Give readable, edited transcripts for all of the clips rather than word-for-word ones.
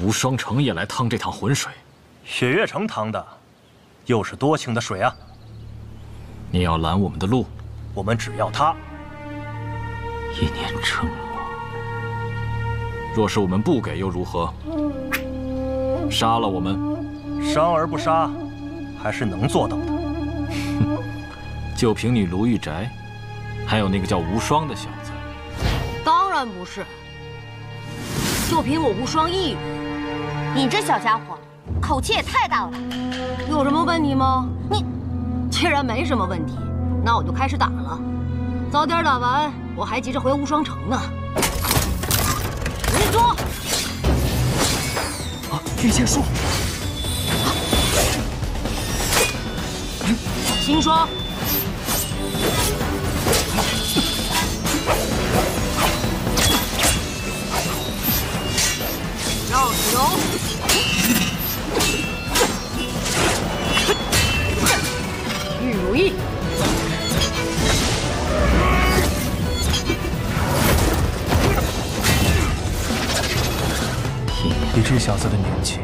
无双城也来趟这趟浑水。雪月城趟的，又是多情的水啊！你要拦我们的路？我们只要他。一念成魔。若是我们不给又如何？杀了我们？伤而不杀，还是能做到的。就凭你卢玉宅，还有那个叫无双的小子？当然不是。就凭我无双一人，你这小家伙，口气也太大了吧？有什么问题吗？你既然没什么问题，那我就开始打了。早点打完，我还急着回无双城呢。人说，啊，御剑术。星霜。绕子柔，玉如意，以这小子的年纪，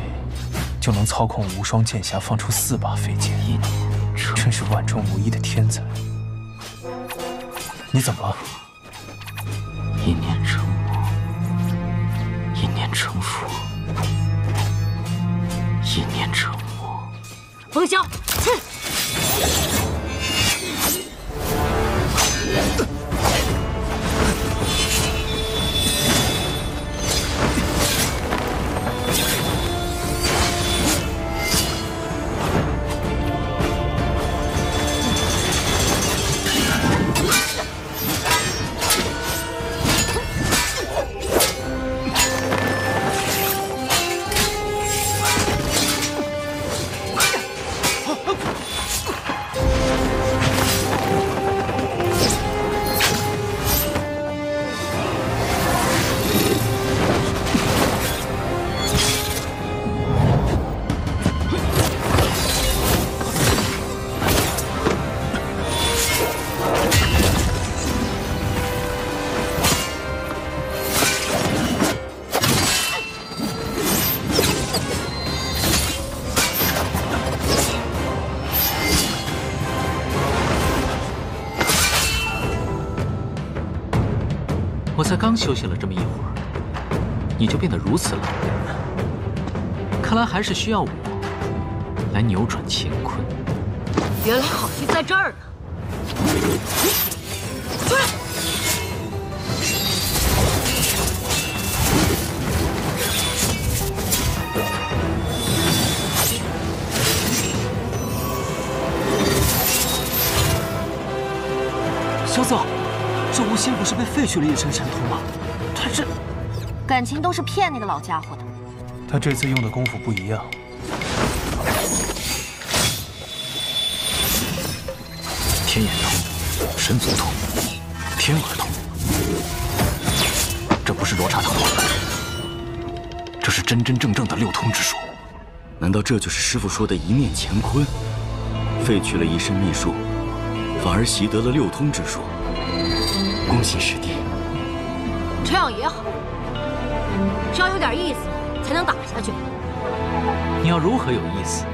就能操控无双剑匣放出4把飞剑，真是万中无一的天才。你怎么了？一念成魔，一念成佛，一念成魔。风萧，哼！我才刚休息了这么一会儿，你就变得如此冷淡，看来还是需要我来扭转乾坤。原来好戏在这儿呢！出来！小子，这无仙不是被废去了一身神通吗？他这感情都是骗那个老家伙的。他这次用的功夫不一样。天眼通、神足通、天耳通，这不是罗刹堂乱来，这是真真正正的六通之术。难道这就是师傅说的一念乾坤？废去了一身秘术，反而习得了六通之术。恭喜师弟。这样也好，只要有点意思，才能打下去。你要如何有意思？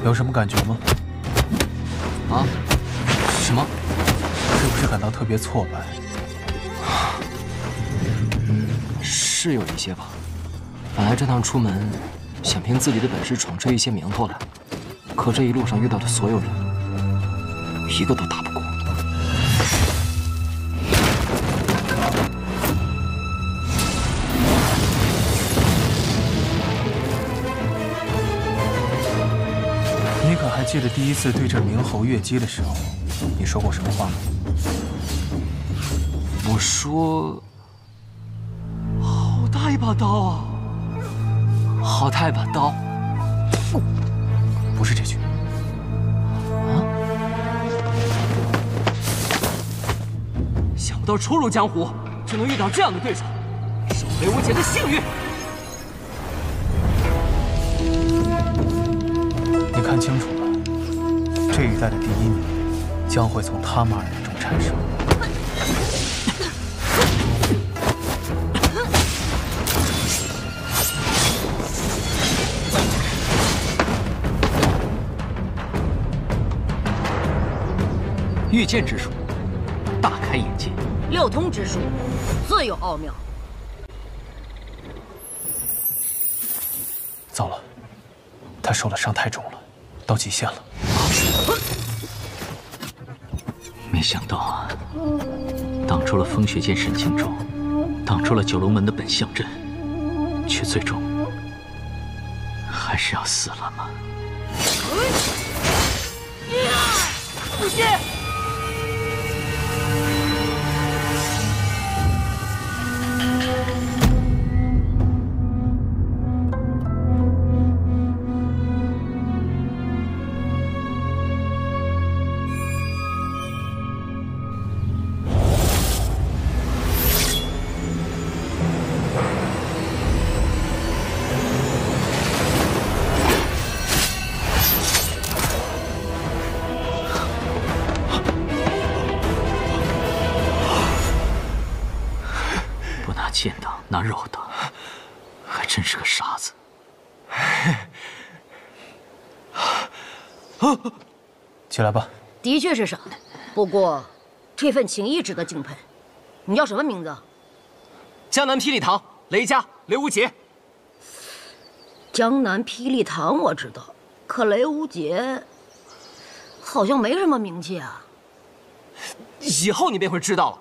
有什么感觉吗？啊？什么？是不是感到特别挫败？是有一些吧。本来这趟出门，想凭自己的本事闯出一些名头来，可这一路上遇到的所有人，一个都打不过。 你可还记得第一次对阵明侯越姬的时候，你说过什么话吗？我说：“好大一把刀啊！好大一把刀！”不是这句。啊！想不到初入江湖就能遇到这样的对手，是我雷无节的幸运。 你看清楚了，这一代的第一名将会从他们二人中产生。御剑之术，大开眼界；六通之术，自有奥妙。糟了，他受的伤太重了。 到极限了，没想到啊，挡住了风雪剑沈清舟，挡住了九龙门的本相阵，却最终还是要死了吗？不剑！剑挡拿肉挡，还真是个傻子。起来吧。的确是傻，不过这份情谊值得敬佩。你叫什么名字？江南霹雳堂雷家雷无节。江南霹雳堂我知道，可雷无节好像没什么名气啊。以后你便会知道了。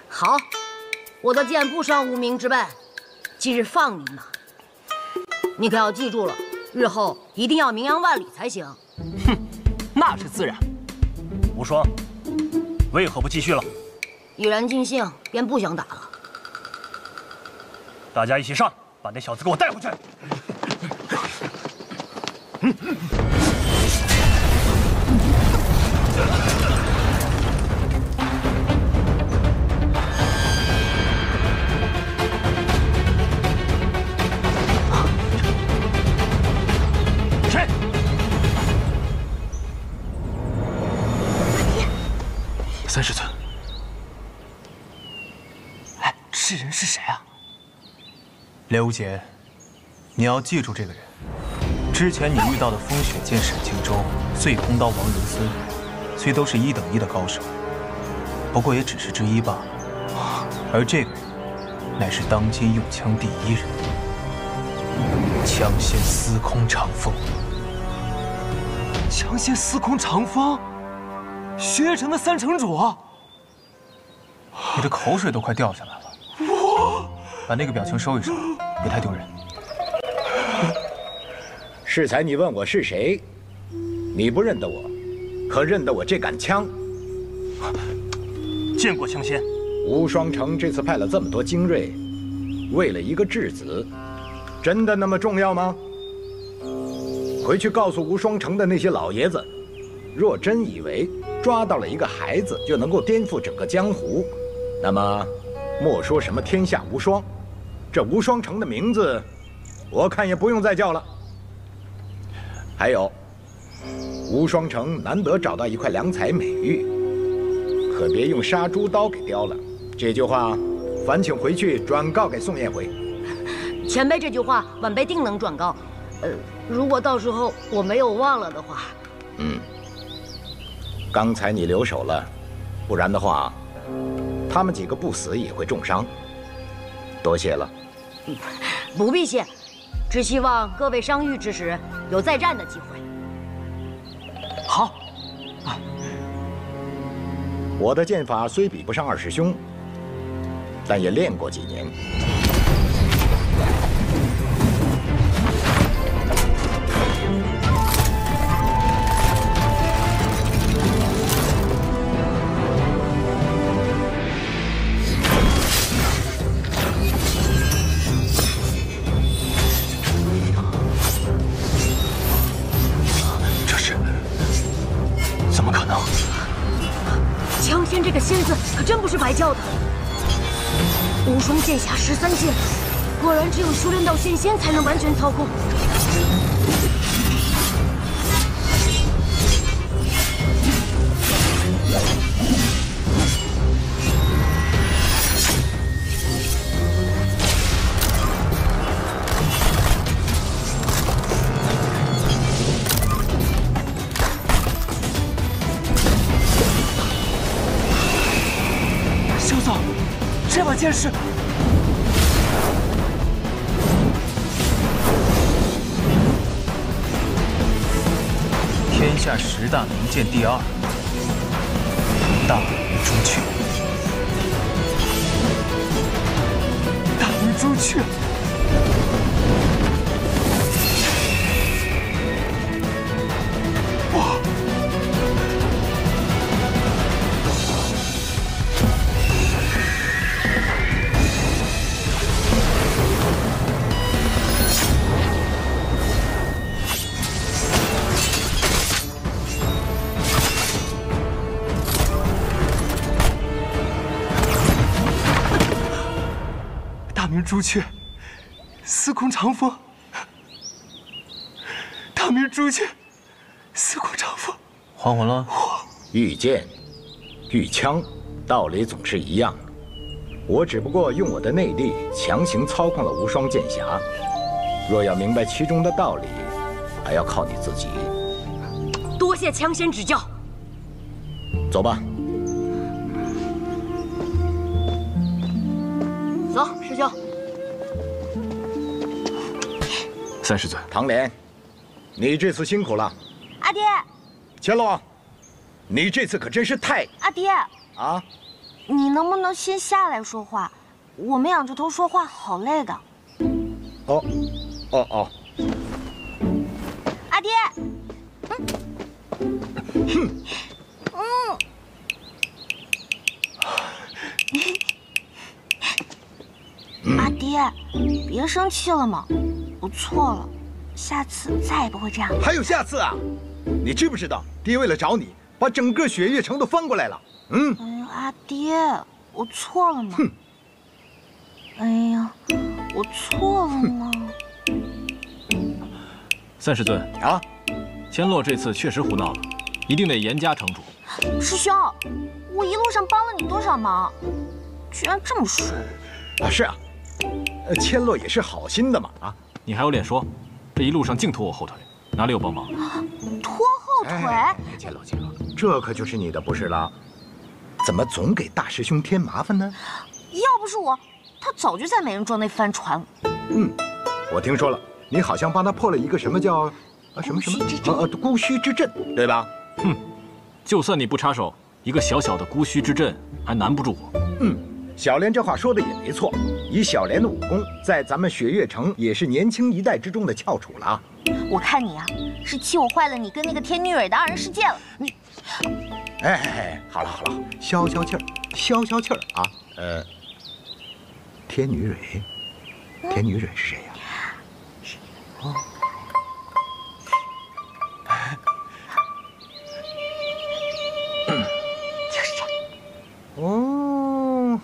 好。 我的剑不伤无名之辈，今日放你一马。你可要记住了，日后一定要名扬万里才行。哼，那是自然。无双，为何不继续了？已然尽兴，便不想打了。大家一起上，把那小子给我带回去。30寸。哎，这人是谁啊？雷无节，你要记住这个人。之前你遇到的风雪剑沈清舟、碎空刀王如森，虽都是1等1的高手，不过也只是之一罢了。而这个人，乃是当今用枪第1人，枪仙司空长风。枪仙司空长风。 雪夜城的3城主啊！你这口水都快掉下来了。把那个表情收一收，别太丢人。适才你问我是谁，你不认得我，可认得我这杆枪？见过枪仙。无双城这次派了这么多精锐，为了一个质子，真的那么重要吗？回去告诉无双城的那些老爷子，若真以为 抓到了一个孩子就能够颠覆整个江湖，那么莫说什么天下无双，这无双城的名字，我看也不用再叫了。还有，无双城难得找到一块良材美玉，可别用杀猪刀给雕了。这句话，烦请回去转告给宋彦回。前辈这句话，晚辈定能转告。如果到时候我没有忘了的话，刚才你留手了，不然的话，他们几个不死也会重伤。多谢了。不必谢，只希望各位伤愈之时有再战的机会。好。我的剑法虽比不上二师兄，但也练过几年。这是怎么可能？枪仙这个仙字可真不是白叫的。无双剑匣13剑，果然只有修炼到仙仙才能完全操控。萧总，这把剑是……天下10大名剑第2，大鱼朱雀。大鱼朱雀。哇！大明朱雀，司空长风。大明朱雀，司空长风。还魂了？御剑、御枪，道理总是一样。我只不过用我的内力强行操控了无双剑匣。若要明白其中的道理，还要靠你自己。多谢枪仙指教。走吧。走，师兄。3世尊，唐莲，你这次辛苦了。阿爹，千洛，你这次可真是太……阿爹啊！你能不能先下来说话？我们仰着头说话好累的。哦，哦哦。阿爹，阿爹，别生气了嘛，我错了，下次再也不会这样。还有下次啊！你知不知道，爹为了找你，把整个雪月城都翻过来了。哎呀，阿爹，我错了嘛。哼。哎呀，我错了嘛。3世尊啊，千洛这次确实胡闹了，一定得严加惩处。师兄，我一路上帮了你多少忙，居然这么说。啊，是啊，千洛也是好心的嘛。啊，你还有脸说？这一路上净拖我后腿，哪里有帮忙？拖后腿？千洛，这可就是你的不是了。怎么总给大师兄添麻烦呢？要不是我，他早就在美人庄内翻船了。我听说了，你好像帮他破了一个什么叫什么孤虚之阵，对吧？哼，就算你不插手，一个小小的孤虚之阵还难不住我。小莲这话说的也没错，以小莲的武功，在咱们雪月城也是年轻一代之中的翘楚了。我看你啊，是气我坏了你跟那个天女蕊的2人世界了。你，好了，消消气儿啊。天女蕊，天女蕊是谁呀？就是这。哦，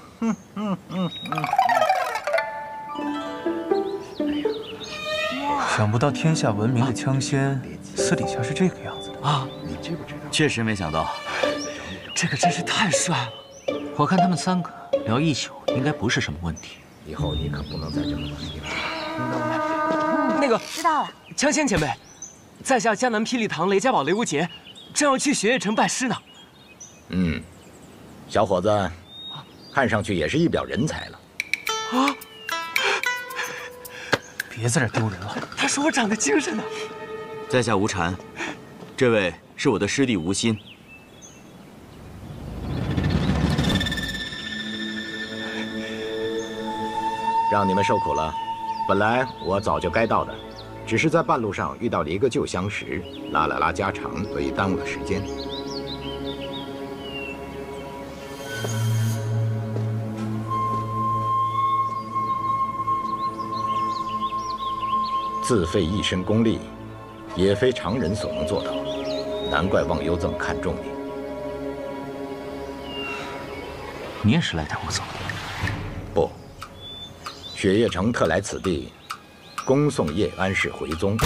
想不到天下闻名的枪仙，私底下是这个样子的啊！你知不知道？确实没想到，这个真是太帅了。我看他们3个聊一宿，应该不是什么问题。以后你可不能再这么玩了，听到吗？那个知道了。枪仙前辈，在下江南霹雳堂雷家堡雷无节，正要去雪月城拜师呢。小伙子，看上去也是一表人才了。啊！别在这丢人了。他说我长得精神呢。在下无禅，这位是我的师弟吴昕。让你们受苦了。本来我早就该到的，只是在半路上遇到了一个旧相识，拉了拉家常，所以耽误了时间。自费一身功力，也非常人所能做到，难怪忘忧这么看重你。你也是来带我走？不，雪月城特来此地，恭送叶安氏回宗。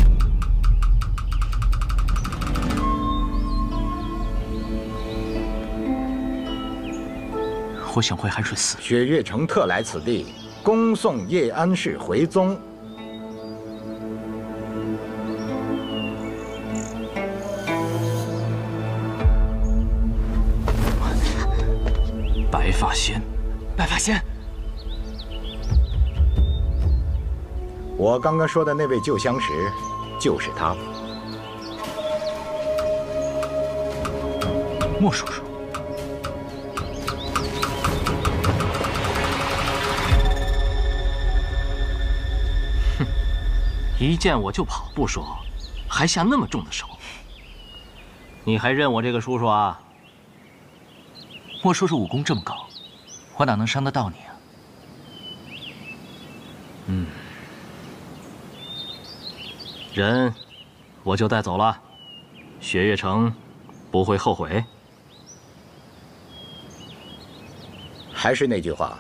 我想回寒水寺。雪月城特来此地，恭送叶安氏回宗。白发仙，白发仙，我刚刚说的那位旧相识，就是他。莫叔叔。哼，一见我就跑不说，还下那么重的手。你还认我这个叔叔啊？莫叔叔武功这么高，我哪能伤得到你啊？人我就带走了，雪月城不会后悔。还是那句话，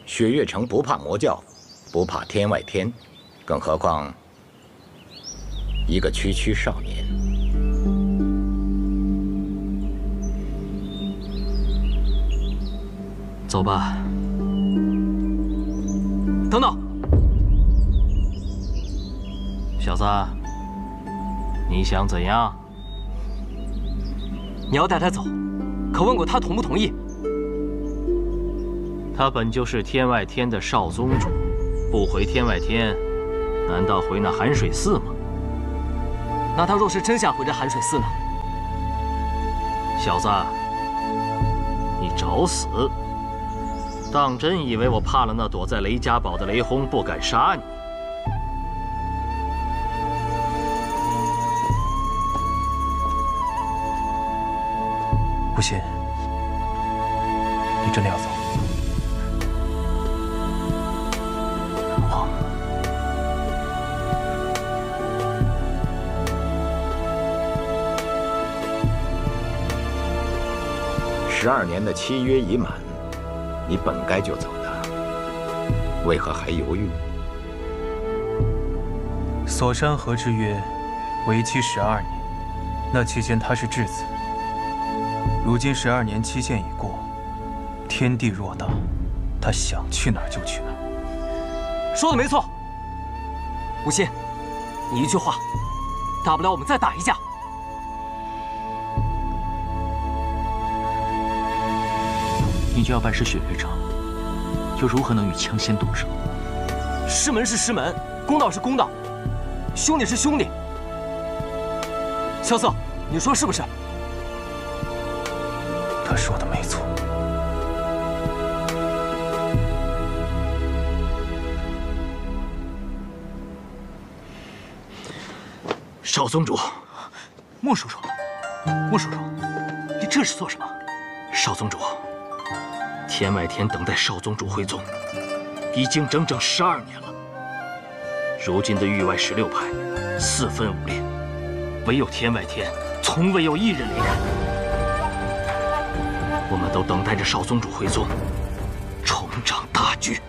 雪月城不怕魔教，不怕天外天，更何况一个区区少年。走吧。等等，小子，你想怎样？你要带他走，可问过他同不同意？他本就是天外天的少宗主，不回天外天，难道回那寒水寺吗？那他若是真想回这寒水寺呢？小子，你找死！当真以为我怕了那躲在雷家堡的雷轰，不敢杀你？吴昕，你真的要走？12年的契约已满，你本该就走的，为何还犹豫？锁山河之约为期12年，那期间他是质子。如今12年期限已过，天地偌大，他想去哪儿就去哪儿。说的没错，吴昕，你一句话，大不了我们再打一架。你就要拜师雪月城，又如何能与枪仙动手？师门是师门，公道是公道，兄弟是兄弟。萧瑟，你说是不是？他说的没错。少宗主，莫叔叔，莫叔叔，你这是做什么？少宗主，天外天等待少宗主回宗，已经整整12年了。如今的域外16派4分5裂，唯有天外天从未有一人离开。我们都等待着少宗主回宗，重掌大局。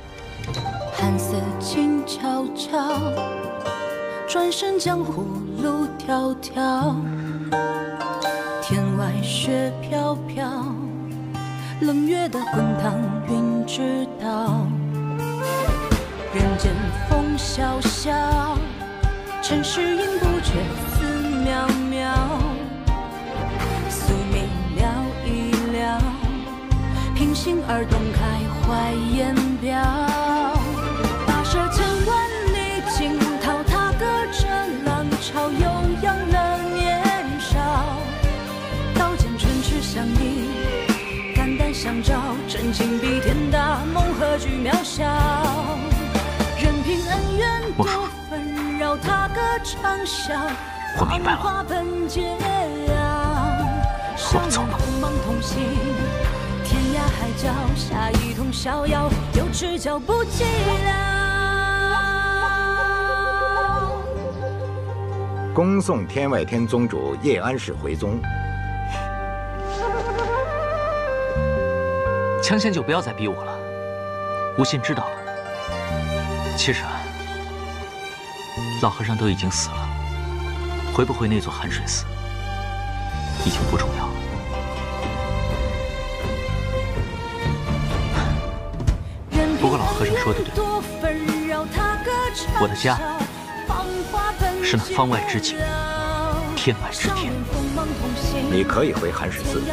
寒色静悄悄，转身江湖路迢迢。天外雪飘飘，冷月的滚烫云知道。人间风萧萧，尘世因不觉思渺渺，宿命了一了，平心而动开怀言表。跋涉千万里惊涛，踏歌着浪潮，悠扬了年少。刀剑唇齿相依，肝胆相照，真情比天大，梦何惧渺小。任凭恩怨多纷扰，踏歌长啸，我明白了，我走了。锋芒同行，天涯海角，下一通逍遥，有只脚不寂寥。恭送天外天宗主叶安氏回宗。枪仙就不要再逼我了，无心知道了。其实啊，老和尚都已经死了，回不回那座寒水寺已经不重要了。不过老和尚说的对，我的家是那方外之景，天外之天。你可以回寒水寺，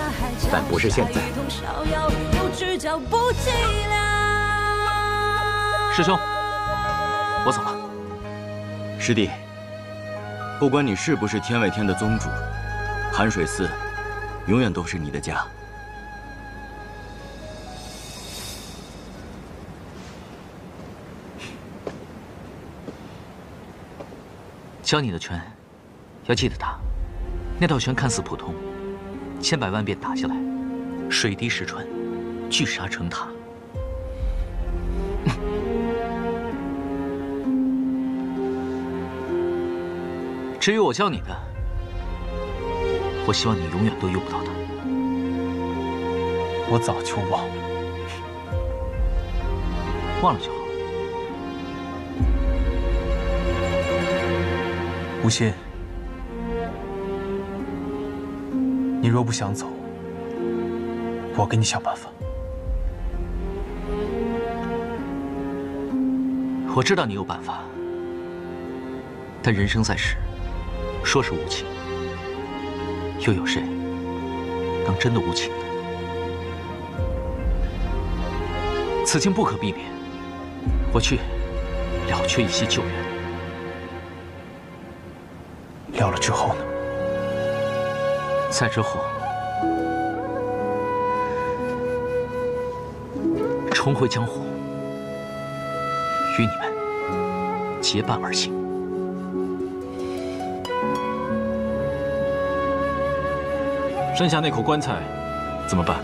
但不是现在。师兄，我走了。师弟，不管你是不是天外天的宗主，寒水寺永远都是你的家。教你的拳，要记得打。那道拳看似普通，千百万遍打下来，水滴石穿，聚沙成塔。至于我教你的，我希望你永远都用不到它。我早就忘了，忘了就好。无心，你若不想走，我给你想办法。我知道你有办法，但人生在世，说是无情，又有谁能真的无情呢？此境不可避免，我去了却一些旧缘。了了之后呢？再之后，重回江湖，与你们结伴而行。剩下那口棺材怎么办？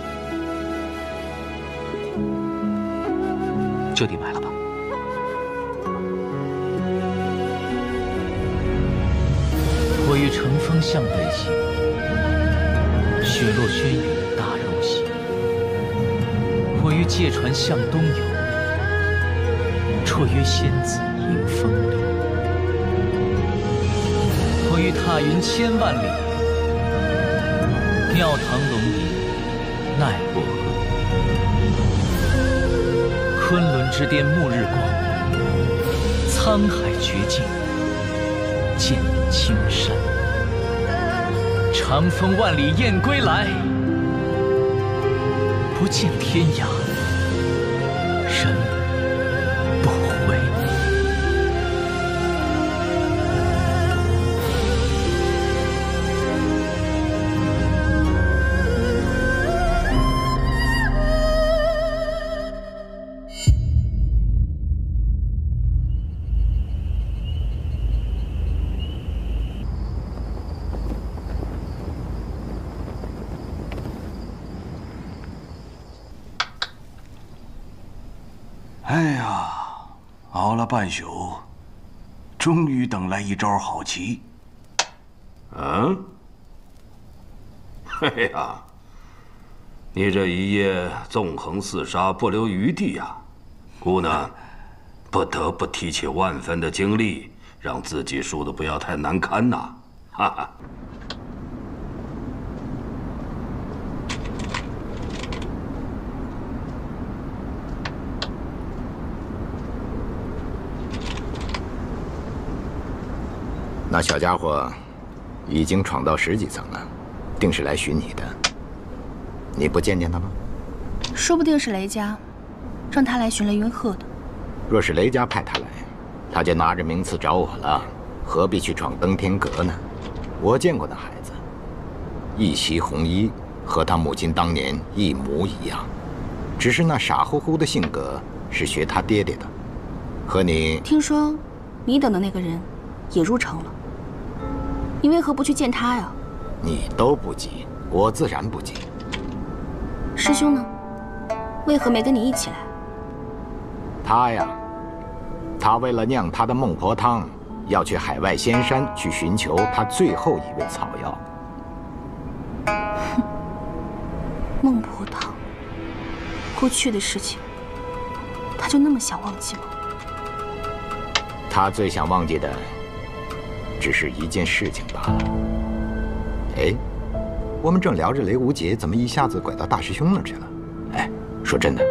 就地埋了吧。我欲乘风向北行，雪落轩辕大陆行。我欲借船向东游，绰约仙子迎风流。我欲踏云千万里，庙堂龙吟奈我何？昆仑之巅暮日光，沧海绝境见青山。长风万里雁归来，不见天涯人不回。哎呀，熬了半宿，终于等来一招好棋。嗯？嘿呀，你这一夜纵横四杀，不留余地呀！姑呢，不得不提起万分的精力，让自己输得不要太难堪呐！哈哈。那小家伙已经闯到10几层了，定是来寻你的。你不见见他吗？说不定是雷家，让他来寻雷云鹤的。若是雷家派他来，他就拿着名次找我了，何必去闯登天阁呢？我见过那孩子，一袭红衣，和他母亲当年一模一样，只是那傻乎乎的性格是学他爹爹的。和你听说，你等的那个人也入城了，你为何不去见他呀？你都不急，我自然不急。师兄呢？为何没跟你一起来？他呀，他为了酿他的孟婆汤，要去海外仙山去寻求他最后一味草药。孟婆汤，过去的事情，他就那么想忘记吗？他最想忘记的，只是一件事情罢了。哎，我们正聊着雷无节，怎么一下子拐到大师兄那儿去了？哎，说真的，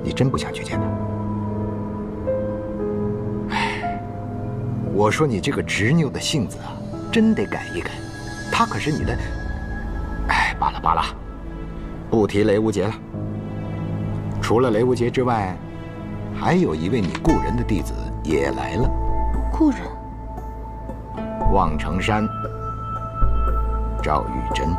你真不想去见他？哎，我说你这个执拗的性子啊，真得改一改。他可是你的……哎，罢了罢了，不提雷无节了。除了雷无节之外，还有一位你故人的弟子也来了。故人？望城山，赵玉珍。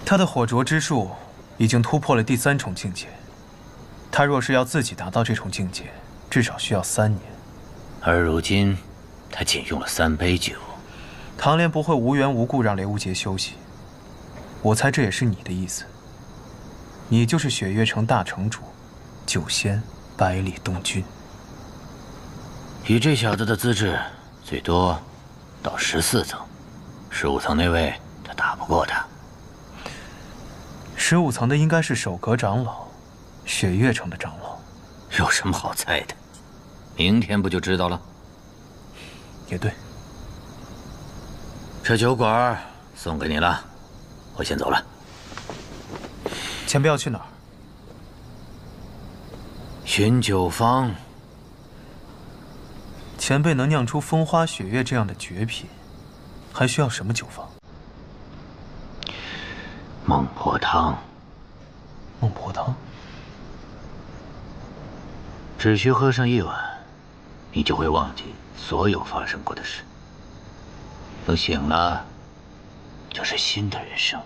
他的火灼之术已经突破了第3重境界。他若是要自己达到这重境界，至少需要3年。而如今，他仅用了3杯酒。唐莲不会无缘无故让雷无节休息。我猜这也是你的意思。你就是雪月城大城主，酒仙百里东君。以这小子的资质，最多到14层，15层那位他打不过他。15层的应该是守阁长老，雪月城的长老。有什么好猜的？明天不就知道了？也对。这酒馆送给你了，我先走了。前辈要去哪儿？寻酒坊。前辈能酿出风花雪月这样的绝品，还需要什么酒坊？孟婆汤。孟婆汤。只需喝上1碗，你就会忘记所有发生过的事。等醒了，就是新的人生，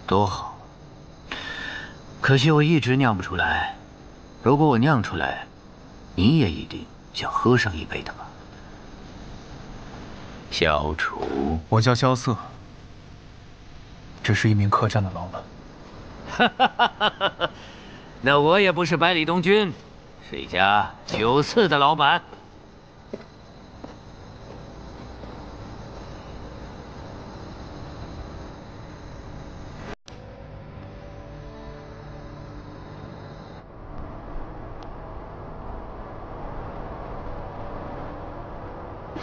多好！可惜我一直酿不出来。如果我酿出来，你也一定想喝上一杯的吧？萧楚，我叫萧瑟，只是一名客栈的老板。哈，那我也不是百里东君，是一家酒肆的老板。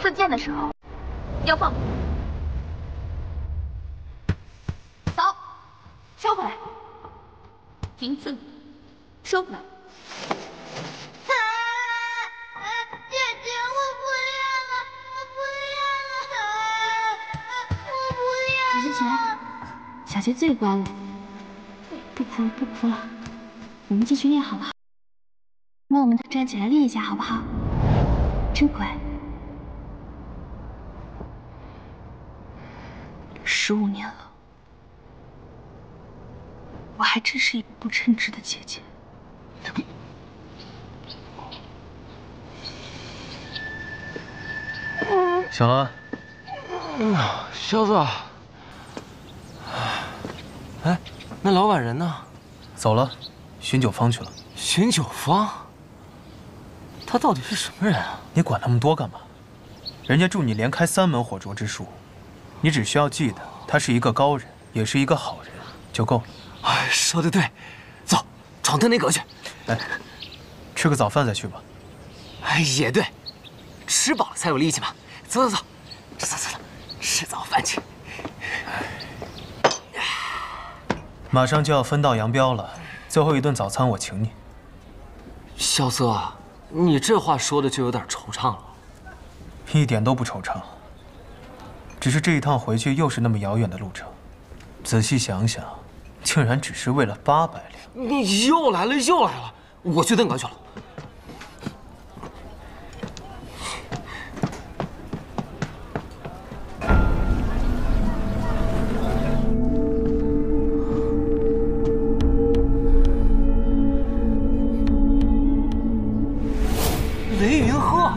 自荐的时候要放。走，收回来。停字，收回来。姐姐，我不要了，我不要了，起来，小杰最乖了，不哭了，不哭了，我们继续练好不好？那我们再站起来练一下好不好？真乖。15年了，我还真是一个不称职的姐姐。小兰，萧子，哎，那老板人呢？走了，寻酒坊去了。寻酒坊？他到底是什么人啊？你管那么多干嘛？人家助你连开3门火灼之术，你只需要记得他是一个高人，也是一个好人就够了。哎，说得对，走，闯登天阁去。哎，吃个早饭再去吧。哎，也对，吃饱了才有力气嘛。走走走，走走走，吃早饭去。马上就要分道扬镳了，最后一顿早餐我请你。萧瑟，你这话说的就有点惆怅了。一点都不惆怅，只是这一趟回去又是那么遥远的路程，仔细想想，竟然只是为了800两。你又来了，又来了！我去瞪哥去了。雷云鹤，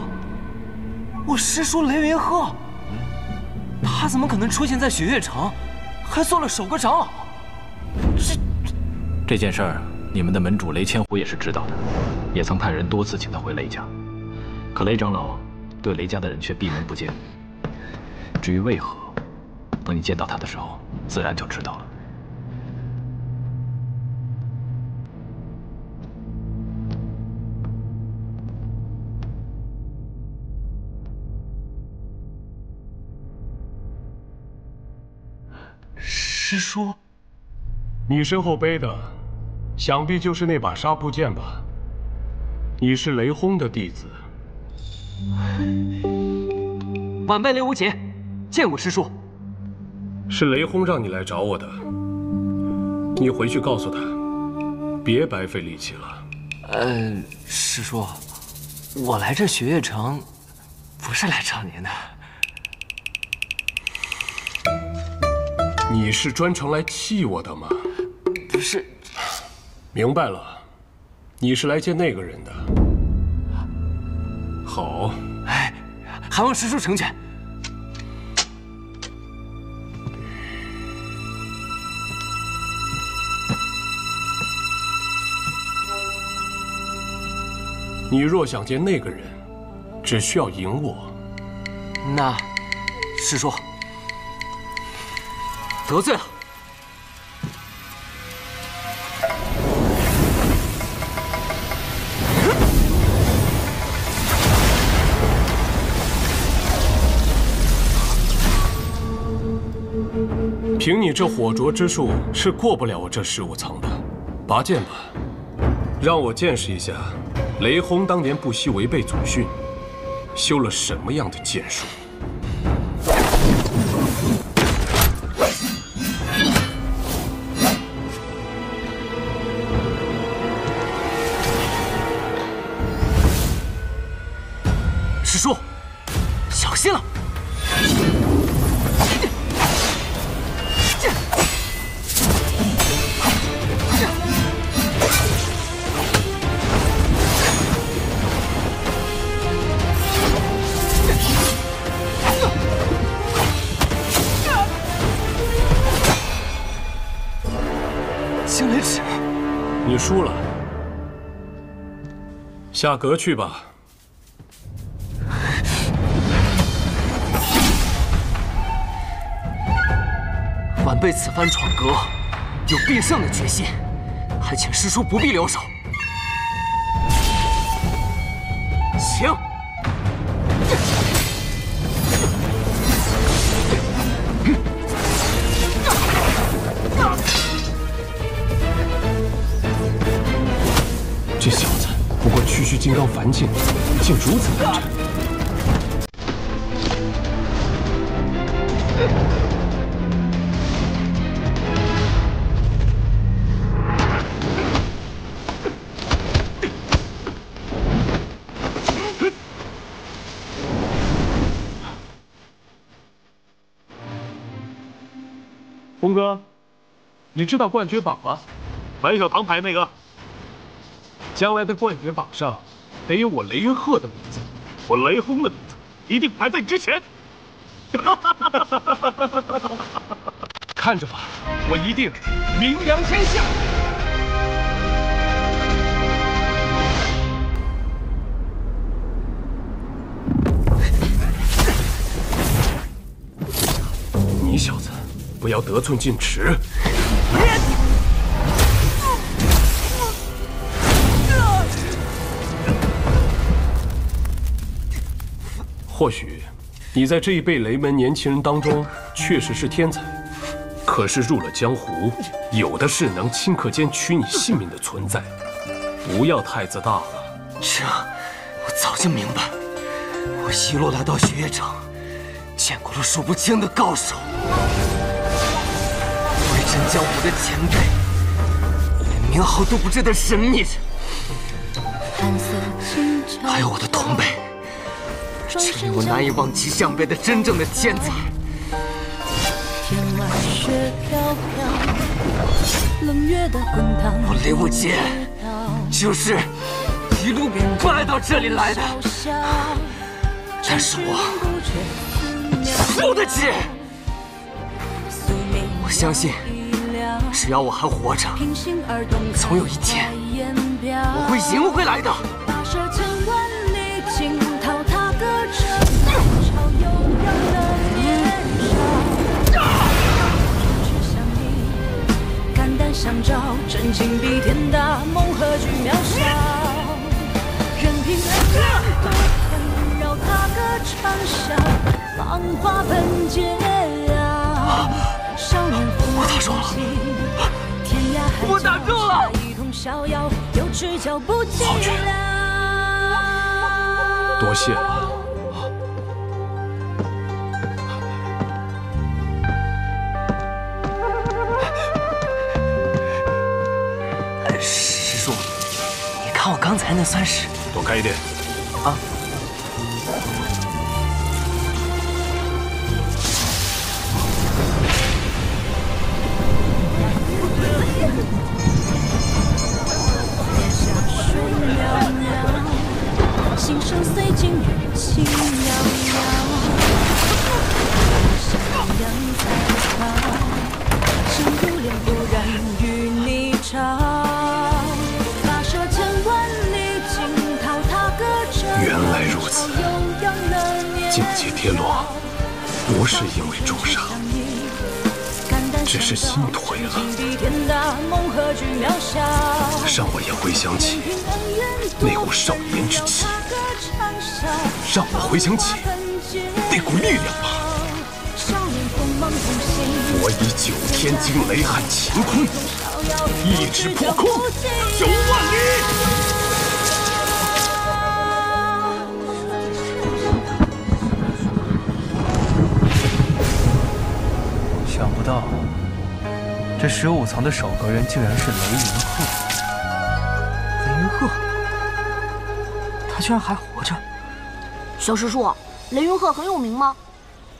我师叔雷云鹤，他怎么可能出现在雪月城，还做了首个长老？这件事儿，你们的门主雷千虎也是知道的，也曾派人多次请他回雷家，可雷长老对雷家的人却闭门不见。至于为何，等你见到他的时候，自然就知道了。师叔，你身后背的，想必就是那把纱布剑吧？你是雷轰的弟子。晚辈雷无节，见过师叔。是雷轰让你来找我的，你回去告诉他，别白费力气了。师叔，我来这雪月城，不是来找您的。你是专程来气我的吗？不是。明白了，你是来见那个人的。好。哎，还望师叔成全。你若想见那个人，只需要赢我。那，师叔。得罪了。凭你这火灼之术，是过不了我这15层的。拔剑吧，让我见识一下雷轰当年不惜违背祖训，修了什么样的剑术。师叔，小心了！星雷尺，你输了，下阁去吧。晚辈此番闯阁，有必胜的决心，还请师叔不必留手。请。这小子不过区区金刚凡境，竟如此难缠。峰哥，你知道冠军榜吗？没有铜牌那个。将来的冠军榜上得有我雷云鹤的名字，我雷轰的名字一定排在之前。看着吧，我一定名扬天下。你小子不要得寸进尺。或许你在这一辈雷门年轻人当中确实是天才，可是入了江湖，有的是能顷刻间取你性命的存在，不要太自大了。这我早就明白。我一路来到雪月城，见过了数不清的高手，威震江湖的前辈，连名号都不知的神秘人，还有我的同辈，这令我难以望其项背的真正的天才。我雷无极就是一路败到这里来的，但是我输得起。我相信，只要我还活着，总有一天我会赢回来的。相照，真情比天大，梦何惧渺小。任凭恩怨多纷扰，踏歌长啸，芳华喷溅啊！少年风梦起，天涯海角，一同逍遥，有只脚不寂寥。多谢了。师叔，你看我刚才那算是……躲开一点。啊！心声随境遇轻渺渺，襄阳在旁，心如莲不染与你潮。原来如此，境界跌落，不是因为重伤，只是心颓了。让我也回想起那股少年之气，让我回想起那股力量吧。我以9天惊雷撼乾坤，一指破空，9万里。想不到，这15层的守阁人竟然是雷云鹤。雷云鹤，他居然还活着！小师叔，雷云鹤很有名吗？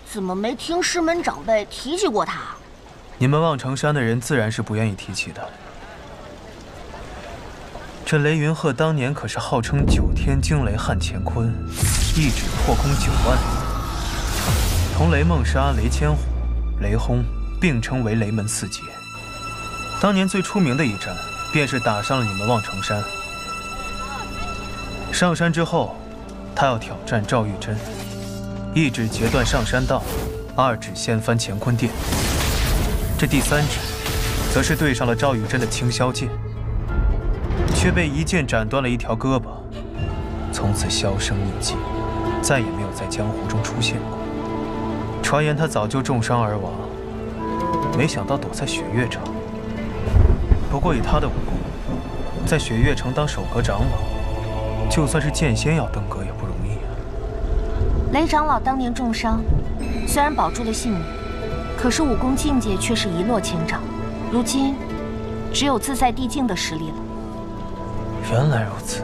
怎么没听师门长辈提起过他？你们望城山的人自然是不愿意提起的。这雷云鹤当年可是号称9天惊雷撼乾坤，一指破空9万里，同雷梦莎、雷千虎、雷轰并称为雷门4杰。当年最出名的一战，便是打上了你们望城山。上山之后，他要挑战赵玉珍，一指截断上山道，2指掀翻乾坤殿。这第3指，则是对上了赵玉珍的青霄剑，却被一剑斩断了一条胳膊，从此销声匿迹，再也没有在江湖中出现过。传言他早就重伤而亡，没想到躲在雪月城。不过以他的武功，在雪月城当守阁长老，就算是剑仙要登阁也不容易啊。雷长老当年重伤，虽然保住了性命，可是武功境界却是一落千丈，如今只有自在地境的实力了。原来如此，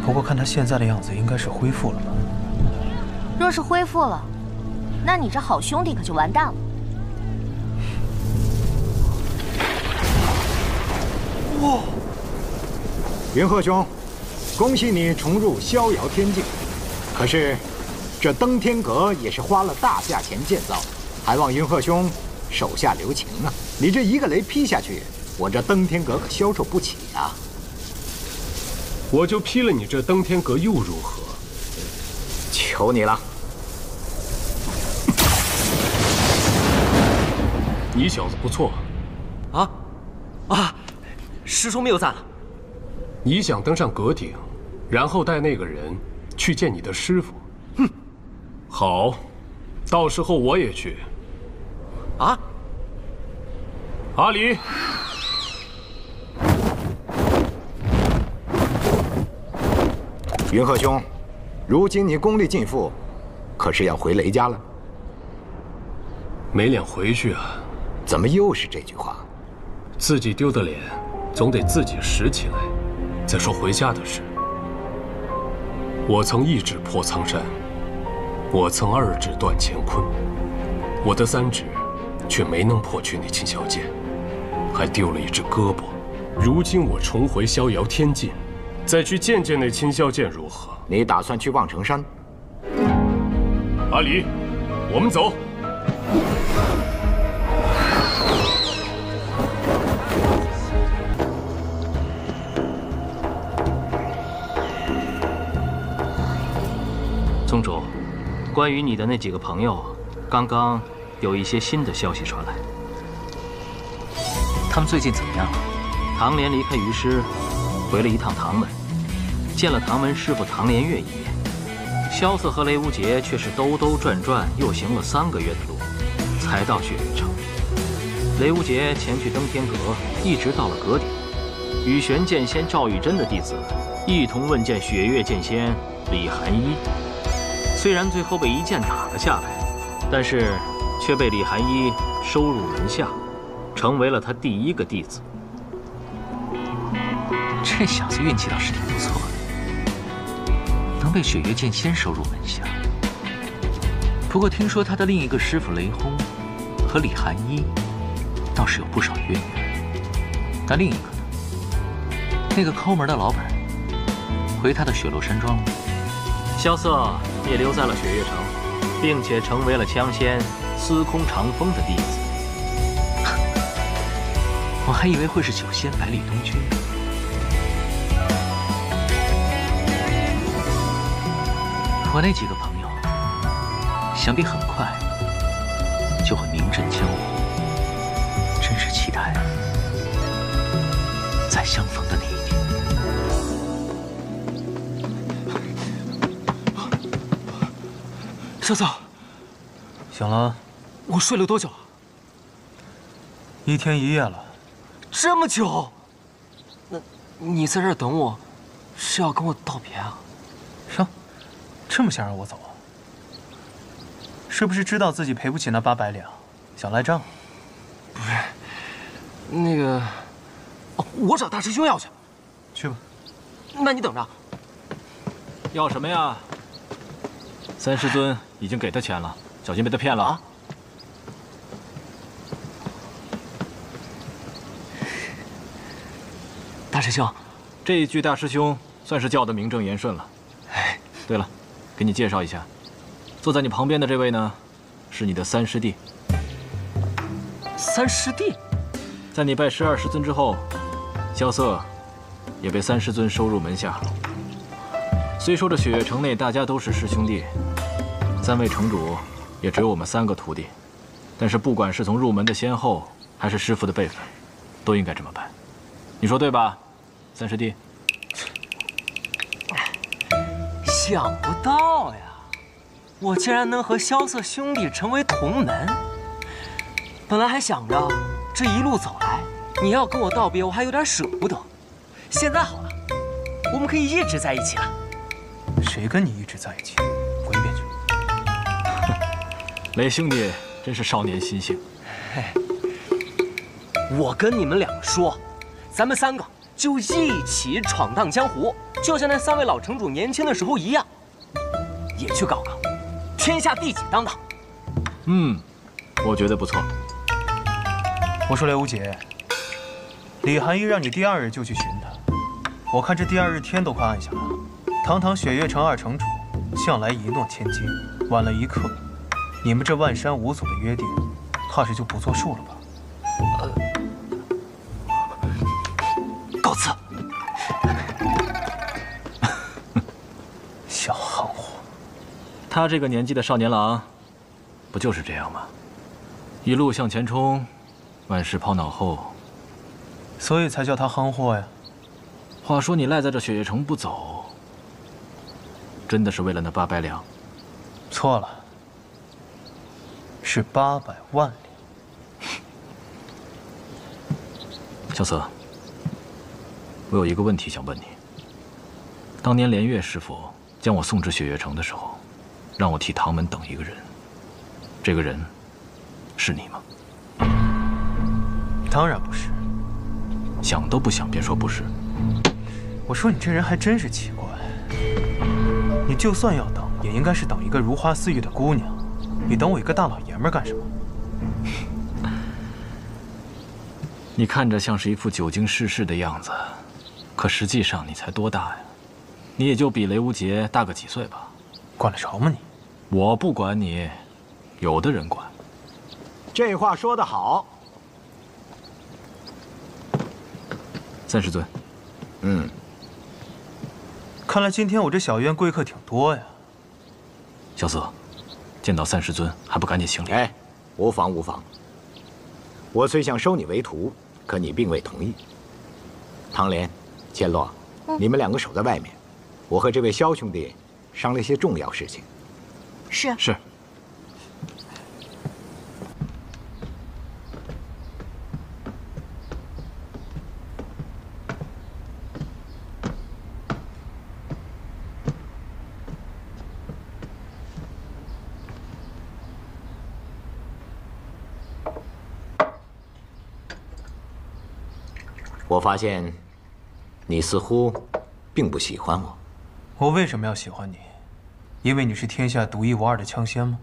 不过看他现在的样子，应该是恢复了吧？若是恢复了，那你这好兄弟可就完蛋了。哇！云鹤兄，恭喜你重入逍遥天境。可是，这登天阁也是花了大价钱建造，还望云鹤兄手下留情啊！你这一个雷劈下去，我这登天阁可消受不起呀！我就劈了你这登天阁又如何？求你了！你小子不错。师叔谬赞了。你想登上阁顶，然后带那个人去见你的师傅？好，到时候我也去。啊？阿离，云鹤兄，如今你功力尽复，可是要回雷家了？没脸回去啊！怎么又是这句话？自己丢的脸，总得自己拾起来。再说回家的事，我曾一指破苍山，我曾二指断乾坤，我的3指却没能破去那青霄剑，还丢了一只胳膊。如今我重回逍遥天境，再去见见那青霄剑如何？你打算去望城山？阿离，我们走。宗主，关于你的那几个朋友，刚刚有一些新的消息传来。他们最近怎么样了？唐莲离开余师，回了一趟唐门，见了唐门师傅唐莲月一面。萧瑟和雷无杰却是兜兜转转，又行了3个月的路，才到雪月城。雷无杰前去登天阁，一直到了阁顶，与玄剑仙赵玉珍的弟子一同问见雪月剑仙李寒一。虽然最后被一剑打了下来，但是却被李寒一收入门下，成为了他第1个弟子。这小子运气倒是挺不错的，能被雪月剑仙收入门下。不过听说他的另一个师傅雷轰和李寒一倒是有不少渊源。但另一个呢？那个抠门的老板回他的雪落山庄了。萧瑟也留在了雪月城，并且成为了枪仙司空长风的弟子。我还以为会是酒仙百里东君。我那几个朋友，想必很快就会名震江湖。真是期待再相逢的那一天。萧瑟，醒了？我睡了多久啊？1天1夜了。这么久？那你在这儿等我，是要跟我道别啊？哟，这么想让我走啊？是不是知道自己赔不起那800两，想赖账？不是，那个，哦，我找大师兄要去。去吧。那你等着。要什么呀？3师尊已经给他钱了，小心被他骗了啊！大师兄，这一句大师兄算是叫得名正言顺了。哎，对了，给你介绍一下，坐在你旁边的这位呢，是你的3师弟。3师弟，在你拜师2师尊之后，萧瑟也被3师尊收入门下。虽说这雪月城内大家都是师兄弟，3位城主也只有我们3个徒弟，但是不管是从入门的先后，还是师傅的辈分，都应该这么办。你说对吧，3师弟？想不到呀，我竟然能和萧瑟兄弟成为同门。本来还想着这一路走来，你要跟我道别，我还有点舍不得。现在好了，我们可以一直在一起了。谁跟你一直在一起？滚一边去！雷兄弟真是少年心性。我跟你们2个说，咱们3个就一起闯荡江湖，就像那3位老城主年轻的时候一样，也去搞搞天下第几当当。我觉得不错。我说雷无杰，李寒一让你第2日就去寻他，我看这第2日天都快暗下了。堂堂雪月城2城主，向来一诺千金，晚了1刻，你们这万山5祖的约定，怕是就不作数了吧？告辞。小憨货。他这个年纪的少年郎，不就是这样吗？一路向前冲，万事抛脑后。所以才叫他憨货呀。话说你赖在这雪月城不走，真的是为了那800两？错了，是800万里。萧瑟，我有一个问题想问你。当年连岳师傅将我送至雪月城的时候，让我替唐门等一个人，这个人是你吗？当然不是。想都不想便说不是。我说你这人还真是奇怪，你就算要等，也应该是等一个如花似玉的姑娘，你等我一个大老爷们干什么？你看着像是一副久经世事的样子，可实际上你才多大呀？你也就比雷无节大个几岁吧。管得着吗你？我不管你，有的人管。这话说得好。3师尊。看来今天我这小院贵客挺多呀。萧瑟，见到3师尊还不赶紧行礼？哎，无妨无妨。我虽想收你为徒，可你并未同意。唐莲、千洛，你们2个守在外面，我和这位萧兄弟商量些重要事情。是。是。我发现，你似乎并不喜欢我。我为什么要喜欢你？因为你是天下独一无二的枪仙吗？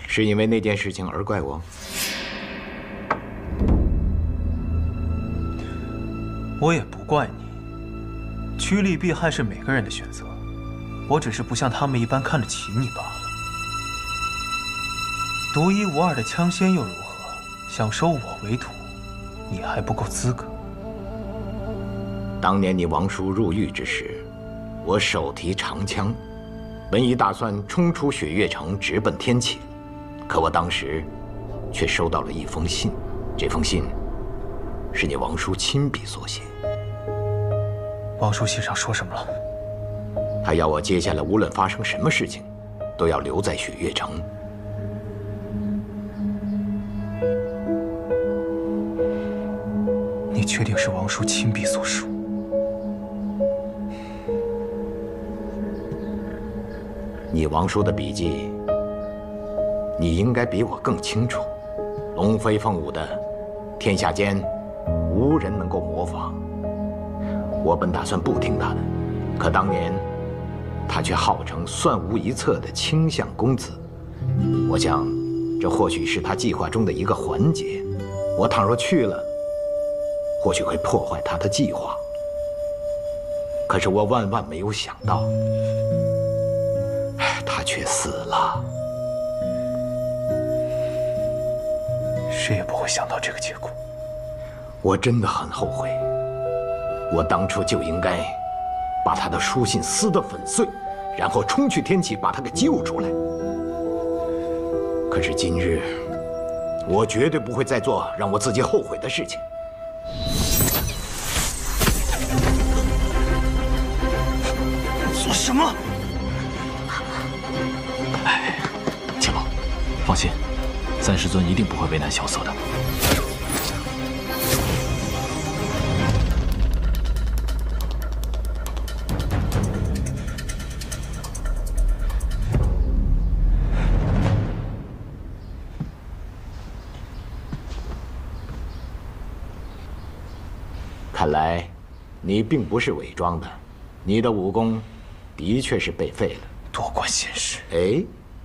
是因为那件事情而怪我？我也不怪你。趋利避害是每个人的选择，我只是不像他们一般看得起你罢了。独一无二的枪仙又如何？想收我为徒？你还不够资格。当年你王叔入狱之时，我手提长枪，本已打算冲出雪月城，直奔天启，可我当时却收到了一封信。这封信是你王叔亲笔所写。王叔信上说什么了？他要我接下来无论发生什么事情，都要留在雪月城。你确定是王叔亲笔所书？你王叔的笔记，你应该比我更清楚。龙飞凤舞的，天下间无人能够模仿。我本打算不听他的，可当年他却号称算无一策的倾相公子。我想，这或许是他计划中的一个环节。我倘若去了，或许会破坏他的计划。可是我万万没有想到，他却死了。谁也不会想到这个结果。我真的很后悔，我当初就应该把他的书信撕得粉碎，然后冲去天启把他给救出来。可是今日，我绝对不会再做让我自己后悔的事情。做什么？哎，千洛，放心，3师尊一定不会为难萧瑟的。看来，你并不是伪装的，你的武功的确是被废了。多管闲事！哎，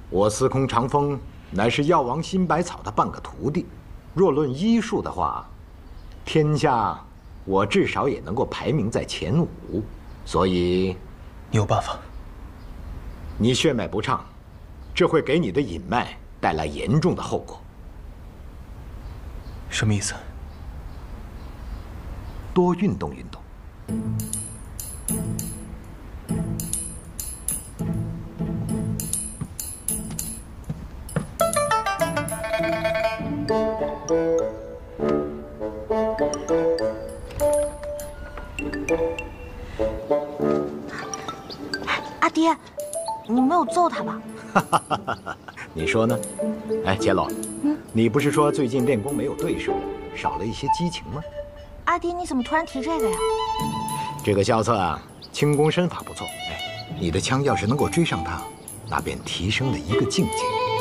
我司空长风乃是药王辛百草的半个徒弟，若论医术的话，天下我至少也能够排名在前5。所以，你有办法？你血脉不畅，这会给你的隐脉带来严重的后果。什么意思？多运动运动。阿爹，你没有揍他吧？你说呢？哎，伽罗，你不是说最近练功没有对手，少了一些激情吗？阿爹，你怎么突然提这个呀？这个萧策啊，轻功身法不错。哎，你的枪要是能够追上他，那便提升了一个境界。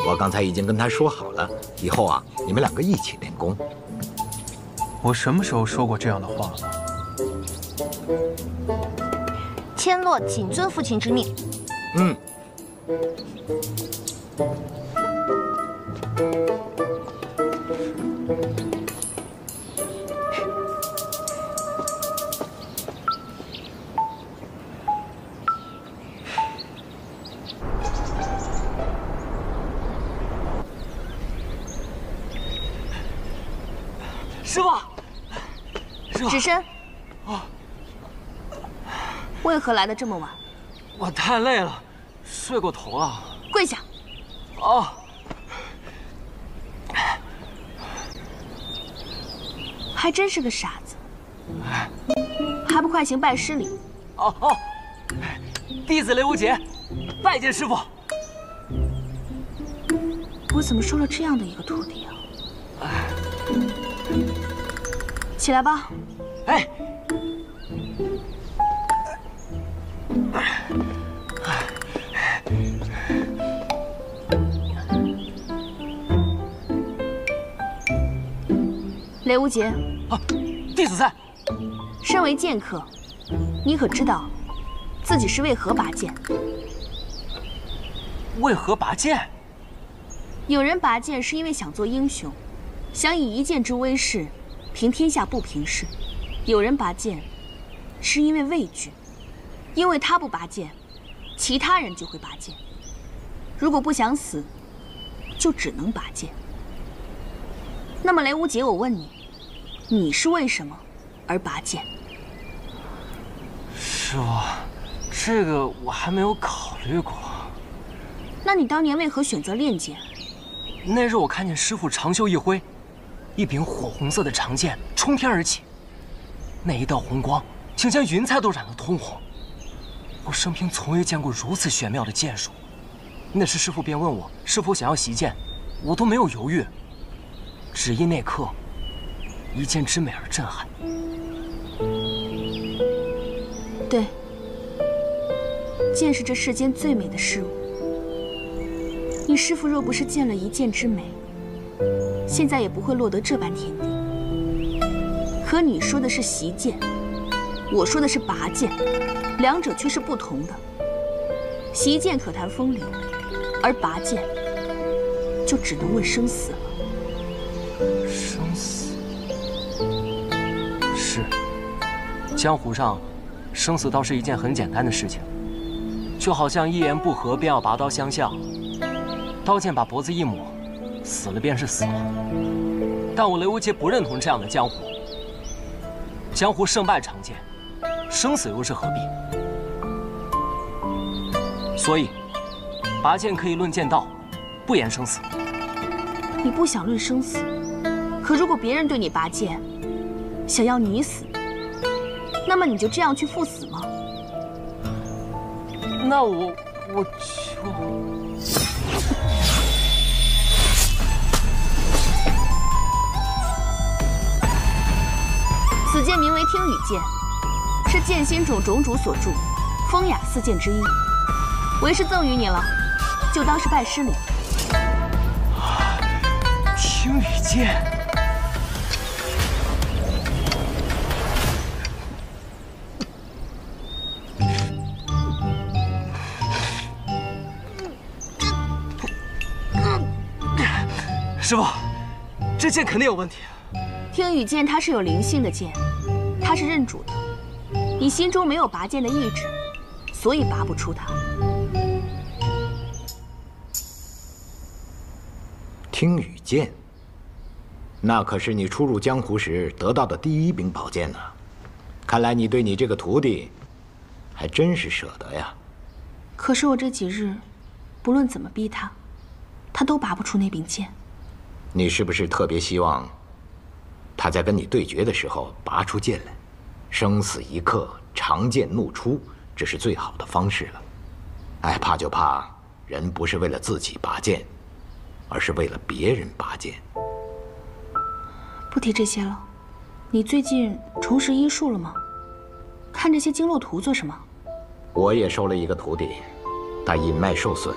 我刚才已经跟他说好了，以后啊，你们两个一起练功。我什么时候说过这样的话了？千洛谨遵父亲之命。嗯。师傅，师傅，只身。为何来的这么晚？我太累了，睡过头了。跪下。哦。还真是个傻子，还不快行拜师礼？哦，弟子雷无节，拜见师傅。我怎么收了这样的一个徒弟啊？起来吧。哎。雷无节，弟子在。身为剑客，你可知道自己是为何拔剑？为何拔剑？有人拔剑是因为想做英雄，想以一剑之威势平天下不平事；有人拔剑是因为畏惧，因为他不拔剑，其他人就会拔剑。如果不想死，就只能拔剑。那么雷无节，我问你，你是为什么而拔剑？师傅，这个我还没有考虑过。那你当年为何选择练剑？那日我看见师傅长袖一挥，一柄火红色的长剑冲天而起，那一道红光竟将云彩都染得通红。我生平从未见过如此玄妙的剑术。那时师傅便问我是否想要习剑，我都没有犹豫。只因那刻，一剑之美而震撼。对，剑是这世间最美的事物。你师父若不是见了一剑之美，现在也不会落得这般田地。可你说的是习剑，我说的是拔剑，两者却是不同的。习剑可谈风流，而拔剑就只能问生死了。生死是，江湖上，生死倒是一件很简单的事情，就好像一言不合便要拔刀相向，刀剑把脖子一抹，死了便是死了。但我雷无节不认同这样的江湖。江湖胜败常见，生死又是何必？所以，拔剑可以论剑道，不言生死。你不想论生死？可如果别人对你拔剑，想要你死，那么你就这样去赴死吗？那我就……此剑名为听雨剑，是剑心种种主所著，风雅四剑之一，为师赠予你了，就当是拜师礼。听雨剑。师傅，这剑肯定有问题。听雨剑它是有灵性的剑，它是认主的。你心中没有拔剑的意志，所以拔不出它。听雨剑，那可是你初入江湖时得到的第一柄宝剑呢。看来你对你这个徒弟，还真是舍得呀。可是我这几日，不论怎么逼他，他都拔不出那柄剑。你是不是特别希望他在跟你对决的时候拔出剑来？生死一刻，长剑怒出，这是最好的方式了。哎，怕就怕人不是为了自己拔剑，而是为了别人拔剑。不提这些了。你最近重拾医术了吗？看这些经络图做什么？我也收了一个徒弟，他阴脉受损，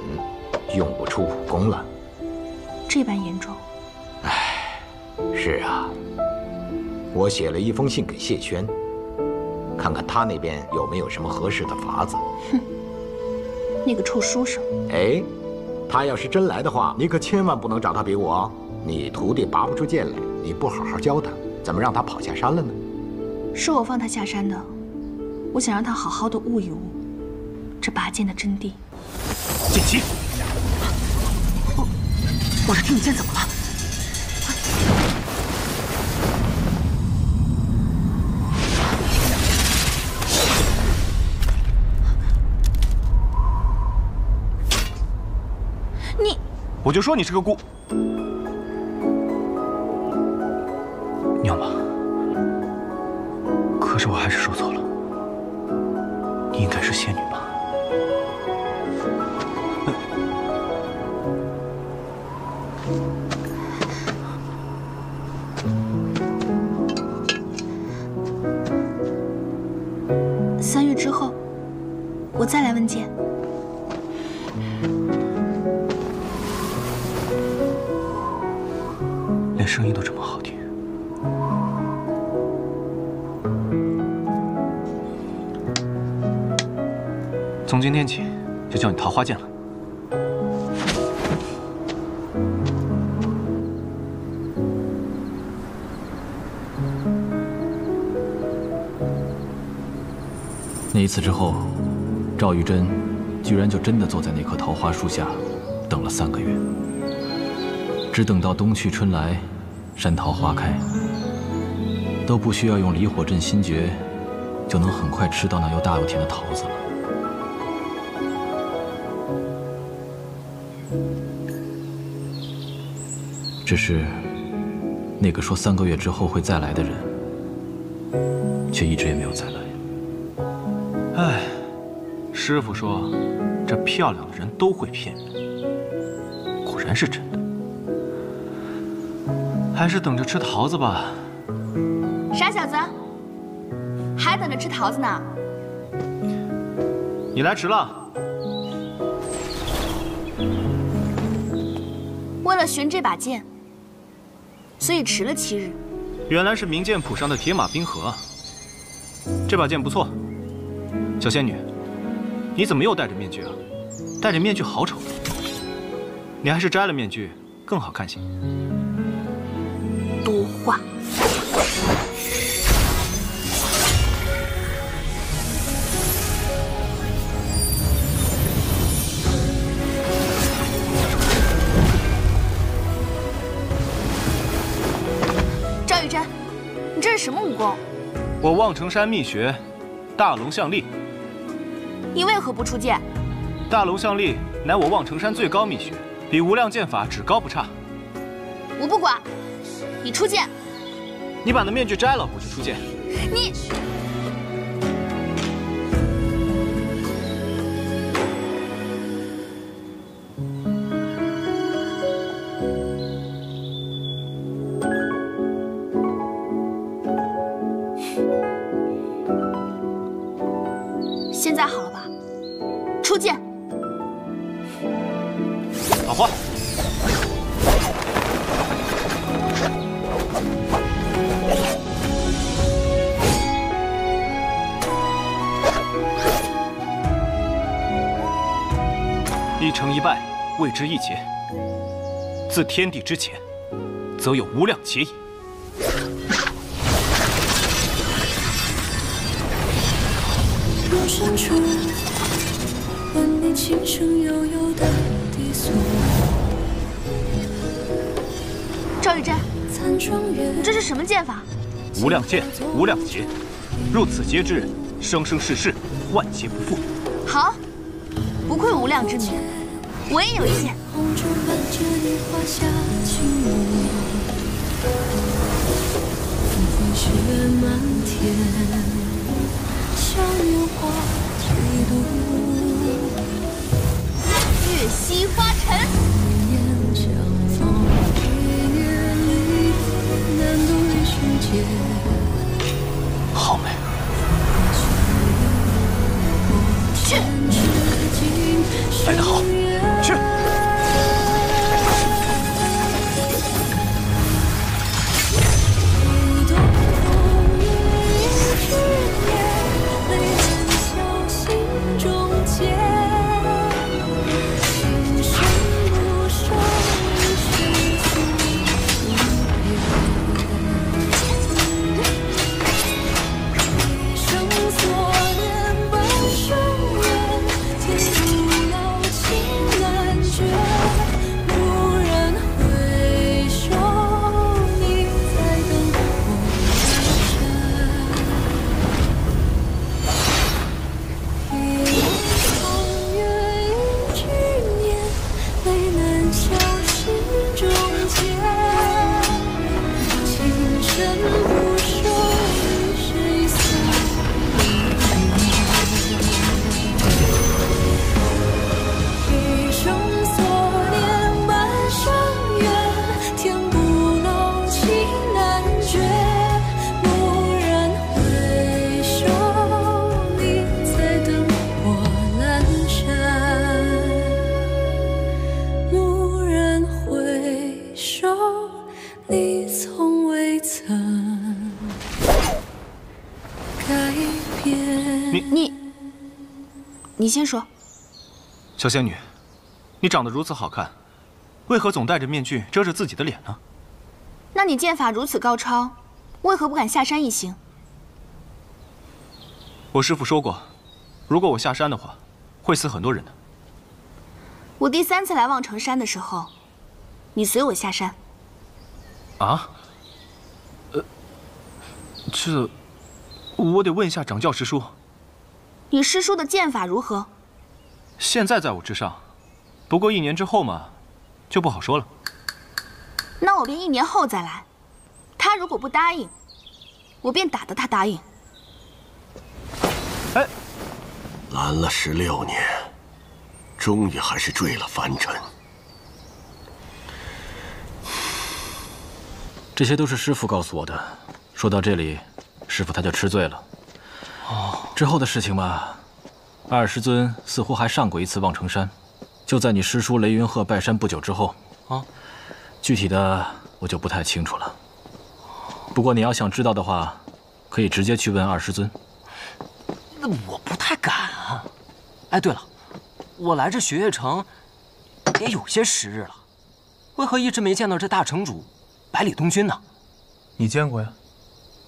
用不出武功了。这般严重？唉，是啊。我写了一封信给谢轩，看看他那边有没有什么合适的法子。哼，那个臭书生。哎，他要是真来的话，你可千万不能找他比武哦。你徒弟拔不出剑来，你不好好教他，怎么让他跑下山了呢？是我放他下山的，我想让他好好的悟一悟这拔剑的真谛。剑姬，我的听剑怎么了？你，我就说你是个姑娘妈。可是我还是说错了，你应该是仙女吧？3月之后，我再来问剑。连声音都这么好听。从今天起，就叫你桃花剑了。那一次之后，赵玉珍居然就真的坐在那棵桃花树下，等了3个月，只等到冬去春来，山桃花开，都不需要用离火镇心诀，就能很快吃到那又大又甜的桃子了。只是，那个说3个月之后会再来的人，却一直也没有再来。唉，师傅说，这漂亮的人都会骗人，果然是真的。还是等着吃桃子吧。傻小子，还等着吃桃子呢？你来迟了。为了寻这把剑，所以迟了7日。原来是名剑谱上的铁马冰河。这把剑不错。小仙女，你怎么又戴着面具啊？戴着面具好丑。你还是摘了面具更好看些。多话。赵玉珍，你这是什么武功？我望城山秘学，大龙象力。你为何不出剑？大龙象力乃我望城山最高秘学，比无量剑法只高不差。我不管，你出剑。你把那面具摘了，我就出剑。你。现在好了吧？出剑。好话。一成一败，谓之一劫。自天地之前，则有无量劫也。若深处，闻你轻声悠悠的低诉。赵玉珍，你这是什么剑法？无量剑，无量劫，入此劫之人，生生世世，万劫不复。好，不愧无量之名，我也有一剑。红烛伴着你画下情路，风雪漫天，笑年华几度。月溪花尘。烟江来得好，去。你先说。小仙女，你长得如此好看，为何总戴着面具遮着自己的脸呢？那你剑法如此高超，为何不敢下山一行？我师父说过，如果我下山的话，会死很多人的。我第3次来望城山的时候，你随我下山。啊？这，我得问一下掌教师叔。你师叔的剑法如何？现在在我之上，不过1年之后嘛，就不好说了。那我便1年后再来。他如果不答应，我便打得他答应。哎，拦了16年，终于还是坠了凡尘。这些都是师傅告诉我的。说到这里，师傅他就吃醉了。之后的事情嘛，二师尊似乎还上过一次望城山，就在你师叔雷云鹤拜山不久之后。具体的我就不太清楚了。不过你要想知道的话，可以直接去问二师尊。那我不太敢啊。哎，对了，我来这雪月城也有些时日了，为何一直没见到这大城主百里东君呢？你见过呀？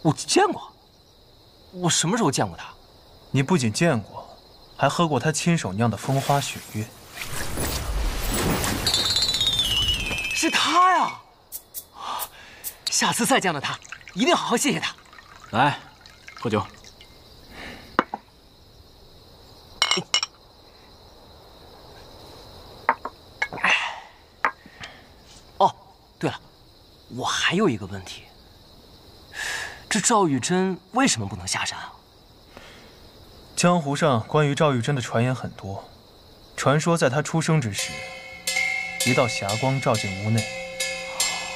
我见过。我什么时候见过他？你不仅见过，还喝过他亲手酿的风花雪月。是他呀！下次再见到他，一定好好谢谢他。来，喝酒。哦，对了，我还有一个问题。这赵玉珍为什么不能下山啊？江湖上关于赵玉珍的传言很多，传说在她出生之时，一道霞光照进屋内，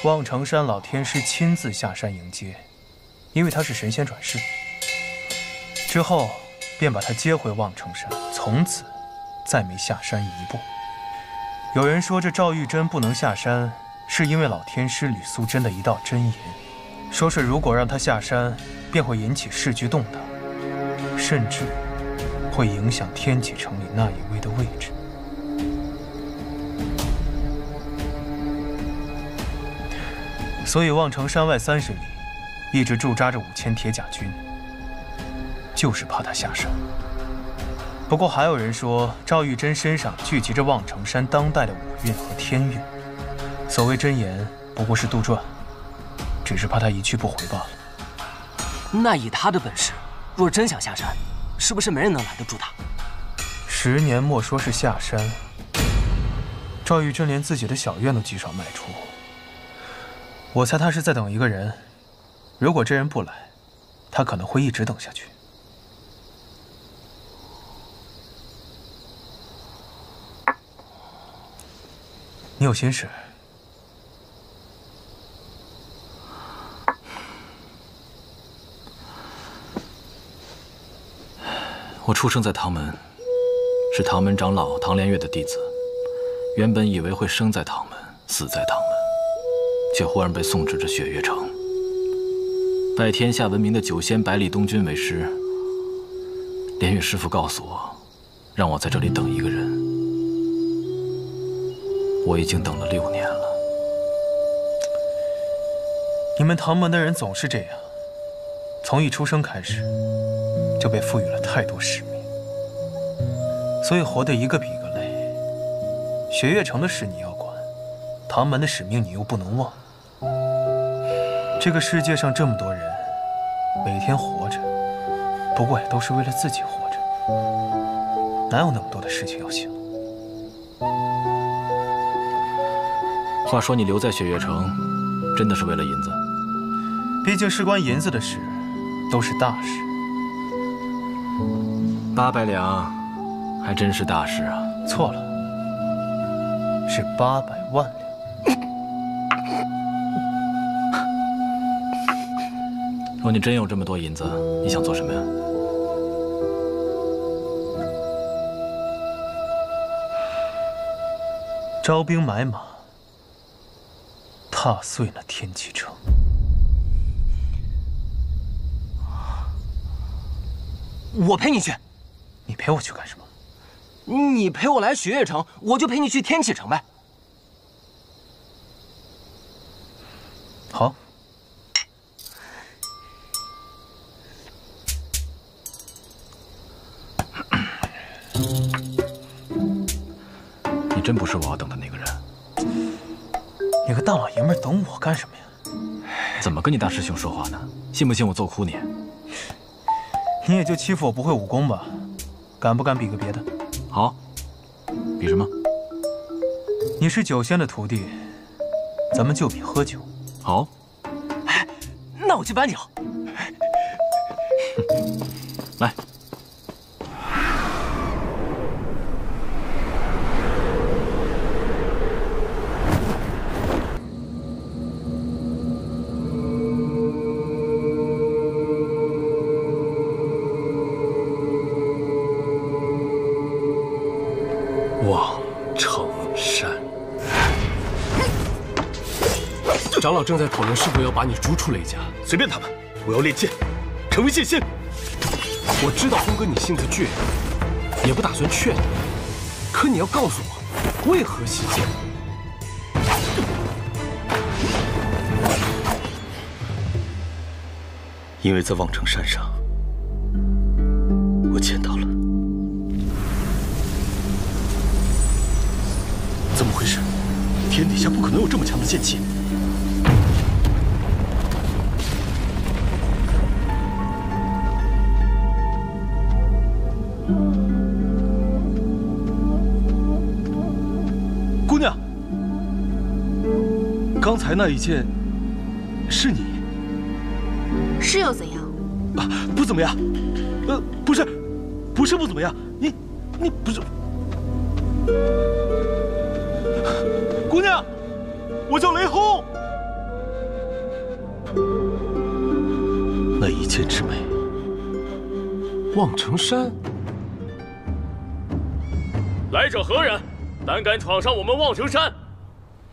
望城山老天师亲自下山迎接，因为她是神仙转世。之后便把她接回望城山，从此再没下山一步。有人说这赵玉珍不能下山，是因为老天师吕素贞的一道真言。说是如果让他下山，便会引起市局动荡，甚至会影响天启城里那一位的位置。所以望城山外30里，一直驻扎着5000铁甲军，就是怕他下山。不过还有人说，赵玉珍身上聚集着望城山当代的5运和天运，所谓真言不过是杜撰。只是怕他一去不回罢了。那以他的本事，若真想下山，是不是没人能拦得住他？10年莫说是下山，赵玉珍连自己的小院都极少迈出。我猜他是在等一个人，如果这人不来，他可能会一直等下去。你有心事？我出生在唐门，是唐门长老唐连月的弟子。原本以为会生在唐门，死在唐门，却忽然被送至这雪月城，拜天下闻名的九仙百里东君为师。连月师傅告诉我，让我在这里等一个人。我已经等了6年了。你们唐门的人总是这样，从一出生开始，就被赋予了太多使命，所以活得一个比一个累。雪月城的事你要管，唐门的使命你又不能忘。这个世界上这么多人，每天活着，不过也都是为了自己活着，哪有那么多的事情要想？话说你留在雪月城，真的是为了银子？毕竟事关银子的事，都是大事。800两，还真是大事啊！错了，是800万两。若你真有这么多银子，你想做什么呀？招兵买马，踏碎那天启城。我陪你去。你陪我去干什么？你陪我来雪月城，我就陪你去天启城呗。好。你真不是我要等的那个人。你个大老爷们儿等我干什么呀？怎么跟你大师兄说话呢？信不信我揍哭你？你也就欺负我不会武功吧？敢不敢比个别的？好，比什么？你是九仙的徒弟，咱们就比喝酒。好。那我去搬酒。来。望城山。长老正在讨论是否要把你逐出雷家。随便他们，我要练剑，成为剑仙。我知道峰哥你性子倔，也不打算劝你，可你要告诉我，为何习剑？因为在望城山上，我见到了。怎么回事？天底下不可能有这么强的剑气。姑娘，刚才那一剑是你？是又怎样？啊，不怎么样。不是不怎么样。你不是。姑娘，我叫雷轰。那一剑之美，望城山。来者何人？胆敢闯上我们望城山？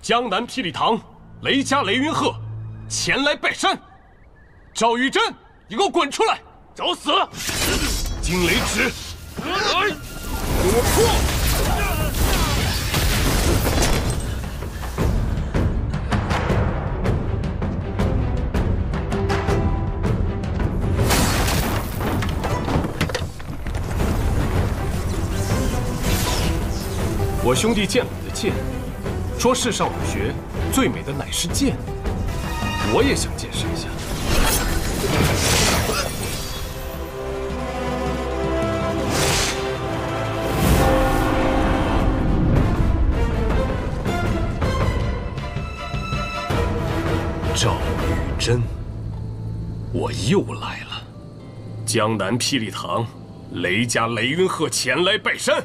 江南霹雳堂雷家雷云鹤前来拜山。赵玉珍，你给我滚出来！找死！惊雷指，给我破！我兄弟见了你的剑，说世上武学最美的乃是剑，我也想见识一下。赵玉珍，我又来了。江南霹雳堂，雷家雷云鹤前来拜山。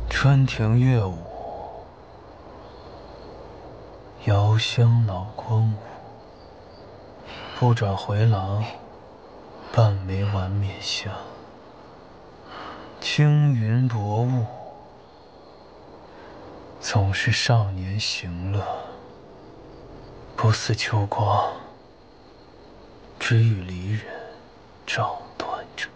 春庭乐舞，遥香老光武。不转回廊，半枚丸面香，青云薄雾，总是少年行乐，不似秋光，只与离人照端着。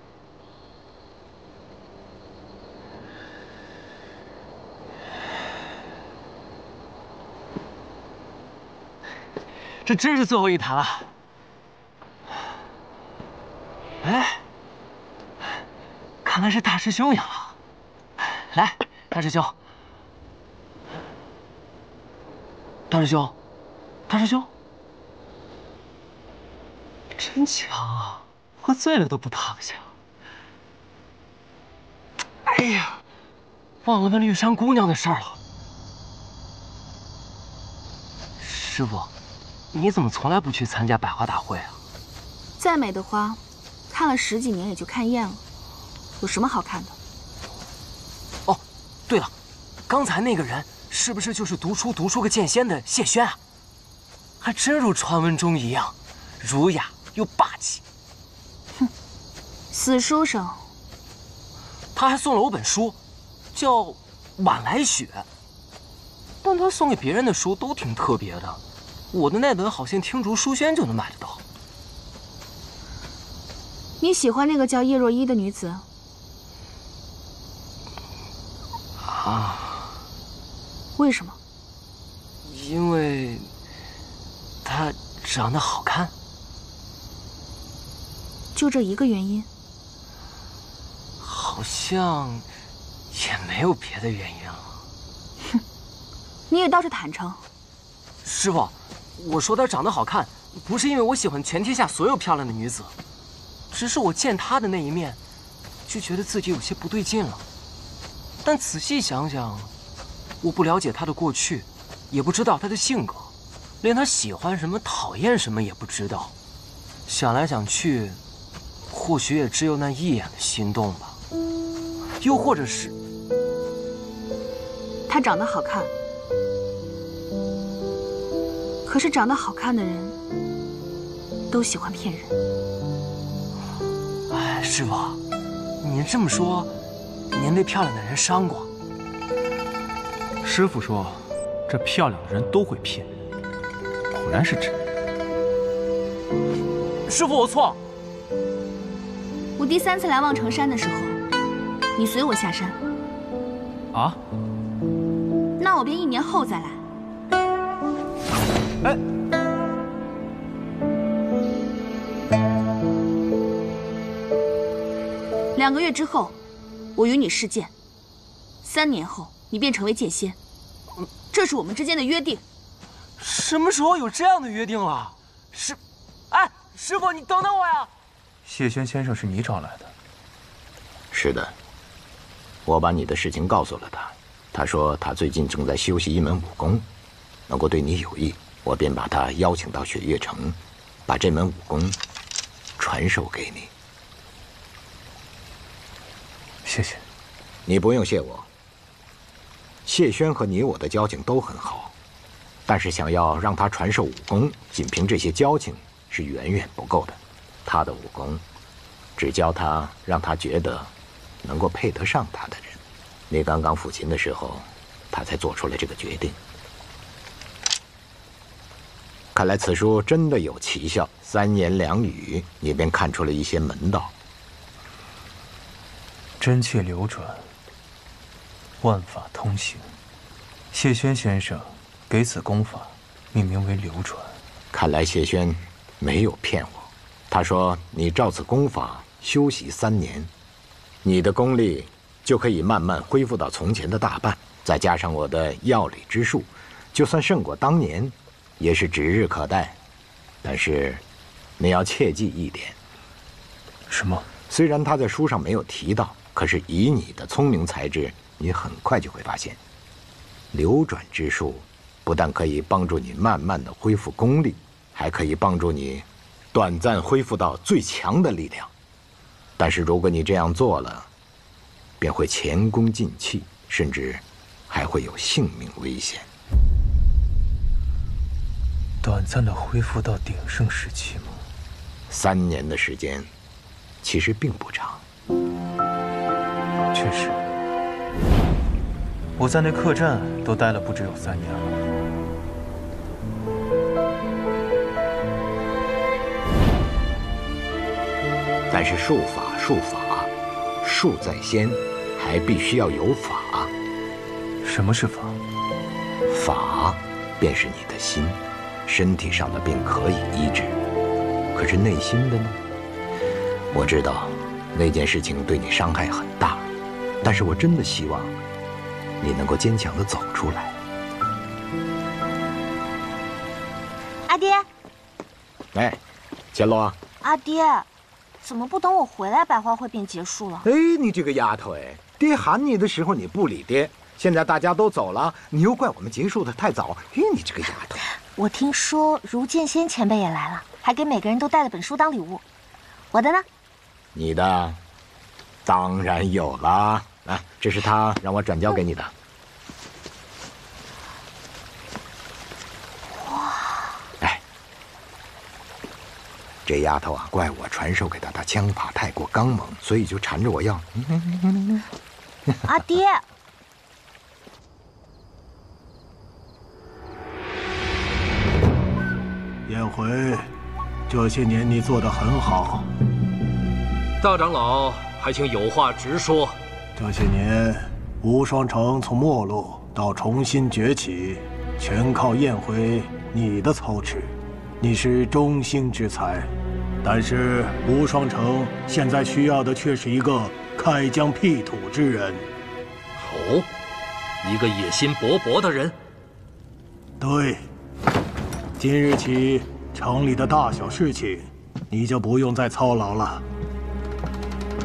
这真是最后一坛了。哎，看来是大师兄赢了。来，大师兄，大师兄，大师兄，真强啊！喝醉了都不躺下。哎呀，忘了问绿山姑娘的事儿了。师傅，你怎么从来不去参加百花大会啊？再美的花，看了10几年也就看厌了，有什么好看的？哦，对了，刚才那个人是不是就是读出个剑仙的谢轩啊？还真如传闻中一样，儒雅又霸气。哼，死书生。他还送了我本书，叫《晚来雪》，但他送给别人的书都挺特别的，我的那本好像听竹书轩就能买得到。你喜欢那个叫叶若依的女子？啊？为什么？因为她长得好看。就这一个原因？好像也没有别的原因了。哼，你也倒是坦诚。师傅，我说她长得好看，不是因为我喜欢全天下所有漂亮的女子，只是我见她的那一面，就觉得自己有些不对劲了。但仔细想想，我不了解她的过去，也不知道她的性格，连她喜欢什么、讨厌什么也不知道。想来想去，或许也只有那一眼的心动吧。又或者是，她长得好看，可是长得好看的人都喜欢骗人。哎，师傅，您这么说，您被漂亮的人伤过？师傅说，这漂亮的人都会骗人，果然是真。师傅，我错了。我第3次来望城山的时候，你随我下山。啊？那我便1年后再来。哎， 2个月之后，我与你试剑；3年后，你便成为剑仙。这是我们之间的约定。什么时候有这样的约定了？哎，师傅，你等等我呀！谢轩先生是你找来的？是的，我把你的事情告诉了他，他说他最近正在修习一门武功，能够对你有益，我便把他邀请到雪月城，把这门武功传授给你。谢谢。你不用谢我。谢轩和你我的交情都很好，但是想要让他传授武功，仅凭这些交情是远远不够的。他的武功，只教他让他觉得能够配得上他的人。你刚刚抚琴的时候，他才做出了这个决定。看来此书真的有奇效，3言2语，你便看出了一些门道。真切流转，万法通行。谢轩先生给此功法命名为流转。看来谢轩没有骗我，他说你照此功法修习3年，你的功力就可以慢慢恢复到从前的大半，再加上我的药理之术，就算胜过当年，也是指日可待。但是你要切记一点。什么？虽然他在书上没有提到，可是以你的聪明才智，你很快就会发现，流转之术不但可以帮助你慢慢的恢复功力，还可以帮助你短暂恢复到最强的力量。但是如果你这样做了，便会前功尽弃，甚至还会有性命危险。短暂的恢复到鼎盛时期吗？ 3年的时间，其实并不长。确实，我在那客栈都待了不只有3年了。但是术法，术在先，还必须要有法。什么是法？法便是你的心，身体上的病可以医治，可是内心的呢？我知道那件事情对你伤害很大，但是我真的希望你能够坚强地走出来。阿爹，哎，乾隆啊！阿爹，怎么不等我回来，百花会便结束了？哎，你这个丫头哎，爹喊你的时候你不理爹，现在大家都走了，你又怪我们结束的太早。哎，你这个丫头！我听说如剑仙前辈也来了，还给每个人都带了本书当礼物。我的呢？你的，当然有了。来，这是他让我转交给你的。哇！哎，这丫头啊，怪我传授给她的枪法太过刚猛，所以就缠着我要。阿爹。颜回，这些年你做得很好。大长老，还请有话直说。这些年，无双城从没落到重新崛起，全靠颜回你的操持。你是中兴之才，但是无双城现在需要的却是一个开疆辟土之人。哦，一个野心勃勃的人。对，今日起，城里的大小事情，你就不用再操劳了。